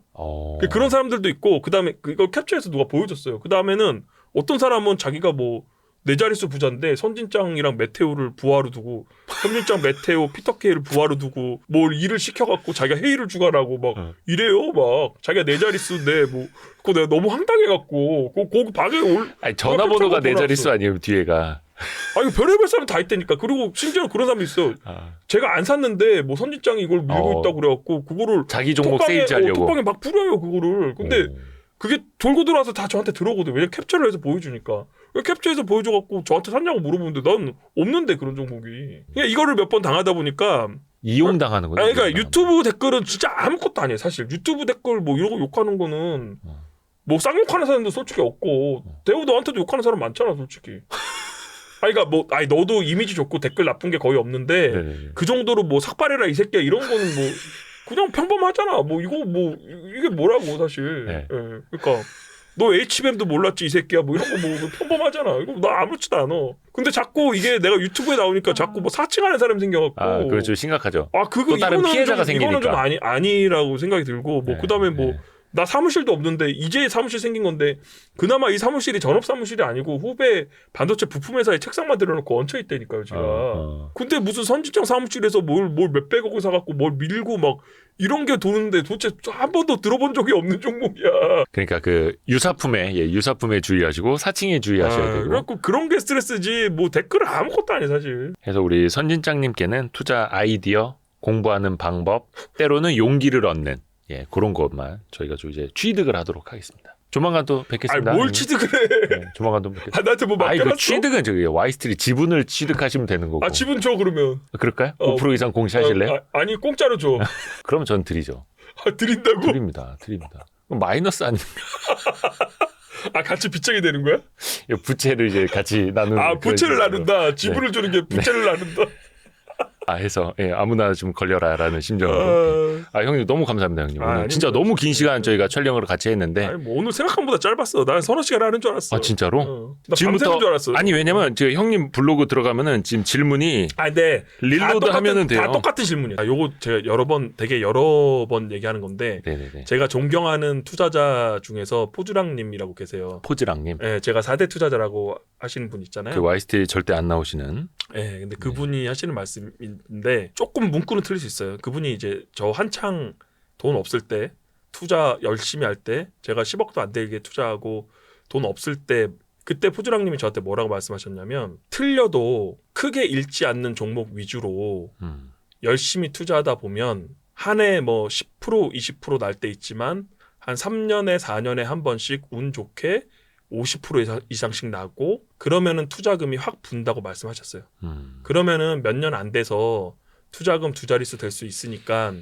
그런 사람들도 있고 그다음에 그걸 캡처해서 누가 보여줬어요. 그다음에는 어떤 사람은 자기가 뭐 네 자릿수 부자인데 선진장이랑 메테오를 부하로 두고 선진장 메테오 피터케이를 부하로 두고 뭘 일을 시켜갖고 자기가 회의를 주가라고 막 이래요. 막 자기가 네 자릿수인데 뭐 그거 내가 너무 황당해갖고 그 방에 아니 전화번호가 네 캡처가 자릿수 아니에요 뒤에가. 아니 별의별 사람 다 있다니까. 그리고 심지어 그런 사람도 있어요. 제가 안 샀는데 뭐 선진장이 이걸 밀고 있다고 그래갖고 그거를 자기 종목 세일즈하려고. 톡방에 막 뿌려요 그거를. 근데 그게 돌고 돌아서 다 저한테 들어오거든. 왜냐면 캡처를 해서 보여주니까. 왜 캡처해서 보여줘갖고 저한테 샀냐고 물어보는데 난 없는데 그런 종목이. 그냥 이거를 몇 번 당하다 보니까 이용당하는 거죠. 그러니까 유튜브 댓글은 진짜 아무것도 아니에요 사실. 유튜브 댓글 뭐 이런 거 욕하는 거는 뭐 쌍욕하는 사람도 솔직히 없고 대우 너한테도 욕하는 사람 많잖아 솔직히. 그러니까 뭐 너도 이미지 좋고 댓글 나쁜 게 거의 없는데 네네네. 그 정도로 뭐 삭발해라 이 새끼야 이런 거는 뭐 그냥 평범하잖아. 뭐 이거 뭐 이게 뭐라고 사실. 네. 그러니까 너 HBM도 몰랐지 이 새끼야 뭐 이런 거 뭐 평범하잖아. 이거 나 아무렇지도 않아. 근데 자꾸 이게 내가 유튜브에 나오니까 자꾸 뭐 사칭하는 사람이 생겨갖고. 그거 좀 심각하죠. 그거 또 다른 이거는 피해자가 좀, 이거는 좀 생기니까. 아니라고 생각이 들고 뭐 그다음에 뭐 나 사무실도 없는데 이제 사무실 생긴 건데 그나마 이 사무실이 전업 사무실이 아니고 후배 반도체 부품 회사에 책상만 들어놓고 얹혀 있다니까요 제가. 근데 무슨 선진장 사무실에서 뭘 몇백억을 사갖고 뭘 밀고 막 이런 게 도는데 도대체 한 번도 들어본 적이 없는 종목이야. 그러니까 그 유사품에 주의하시고 사칭에 주의하셔야 되고. 그래갖고 그런 게 스트레스지 뭐 댓글은 아무것도 아니야 사실. 그래서 우리 선진장님께는 투자 아이디어, 공부하는 방법, 때로는 용기를 얻는 그런 것만 저희가 좀 이제 취득을 하도록 하겠습니다. 조만간 또 뵙겠습니다. 아니 뭘 형님. 취득을 해? 네, 조만간 또 뵙겠습니다. 아, 나한테 뭐 아니 맡겨놨어? 그 취득은 저기 와이스트리 지분을 취득하시면 되는 거고. 아 지분 줘 그러면. 그럴까요? 어. 5% 이상 공시하실래요? 아니 공짜로 줘. 그럼 전 드리죠. 아, 드린다고? 드립니다. 그럼 마이너스 아니 아 같이 빚쟁이 되는 거야? 부채를 이제 같이 나누는. 아 그런 부채를 식으로. 나눈다. 지분을 주는 게 부채를 나눈다. 해서 예, 아무나 좀 걸려라라는 심정으로. 형님 너무 감사합니다, 형님. 아, 오늘 아닙니다. 진짜 너무 긴 시간 저희가 촬영을 같이 했는데. 아니 뭐 오늘 생각한 것보다 짧았어. 난 서너 시간 하는 줄 알았어. 아 진짜로? 나 밤새는 줄 알았어. 아니 왜냐면 제가 형님 블로그 들어가면은 지금 질문이 근데 릴로드 하면은 돼요. 다 똑같은 질문이야. 요거 제가 되게 여러 번 얘기하는 건데 네네네. 제가 존경하는 투자자 중에서 포주랑님이라고 계세요. 포즈랑님. 예, 제가 4대 투자자라고 하시는 분 있잖아요. 그 YST 절대 안 나오시는. 예, 근데 그분이 하시는 말씀인데 조금 문구는 틀릴 수 있어요. 그분이 이제 저 한창 돈 없을 때 투자 열심히 할 때 제가 10억도 안 되게 투자하고 돈 없을 때 그때 포주랑님이 저한테 뭐라고 말씀하셨냐면 틀려도 크게 잃지 않는 종목 위주로 열심히 투자하다 보면 한 해 뭐 10% 20% 날 때 있지만 한 3년에 4년에 한 번씩 운 좋게 50% 이상씩 나고 그러면은 투자금이 확 분다고 말씀하셨어요. 그러면은 몇 년 안 돼서 투자금 두 자릿수 될 수 있으니까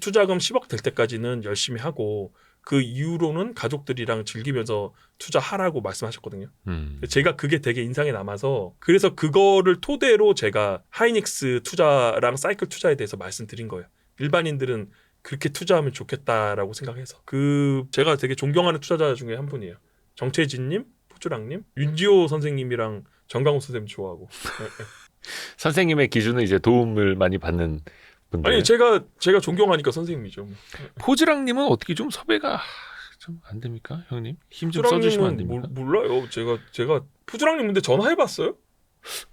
투자금 10억 될 때까지는 열심히 하고 그 이후로는 가족들이랑 즐기면서 투자하라고 말씀하셨거든요. 제가 그게 되게 인상에 남아서 그래서 그거를 토대로 제가 하이닉스 투자랑 사이클 투자에 대해서 말씀드린 거예요. 일반인들은 그렇게 투자하면 좋겠다라고 생각해서 제가 되게 존경하는 투자자 중에 한 분이에요. 정태진님, 포주랑님, 윤지호 선생님이랑 정강호 선생님 좋아하고. 선생님의 기준은 이제 도움을 많이 받는 분들. 아니 제가 존경하니까 선생님이죠. 포즈랑님은 어떻게 좀 섭외가 좀 안 됩니까, 형님? 힘 좀 써주시면 안 됩니까? 몰라요. 제가 포주랑님 근데 전화해봤어요?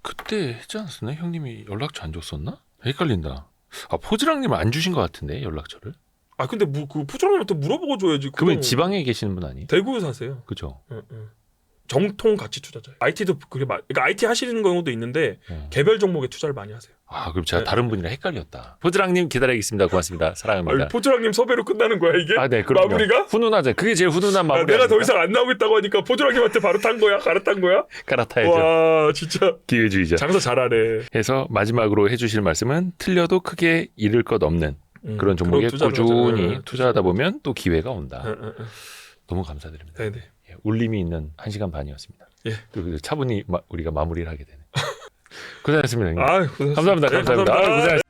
그때 했지 않았었나? 형님이 연락처 안 줬었나? 헷갈린다. 포즈랑님은 안 주신 것 같은데 연락처를. 근데 그 포주랑님한테 물어보고 줘야지. 그분 지방에 계시는 분 아니에요? 대구에 사세요. 그죠? 응. 정통 가치 투자자. IT도 그러니까 IT 하시는 경우도 있는데 개별 종목에 투자를 많이 하세요. 그럼 제가 다른 분이랑 헷갈렸다. 포즈랑님 기다리겠습니다. 고맙습니다. 사랑합니다. 포주랑님 섭외로 끝나는 거야 이게? 네, 그럼요. 마무리가? 훈훈하죠. 그게 제일 훈훈한 마무리. 내가 더 이상 안 나오겠다고 하니까 포주랑님한테 바로 탄 거야? 갈아탄 거야? 갈아타야죠. 와 진짜 기회주의자. 장사 잘하네. 해서 마지막으로 해주실 말씀은 틀려도 크게 잃을 것 없는 그런 종목에 꾸준히 투자하다 보면 또 기회가 온다. 너무 감사드립니다. 네네. 울림이 있는 1시간 반이었습니다. 예. 또 차분히 우리가 마무리를 하게 되네. 고생하셨습니다. 형님. 고생하셨습니다. 감사합니다. 네, 감사합니다. 감사합니다. 고생하셨습니다.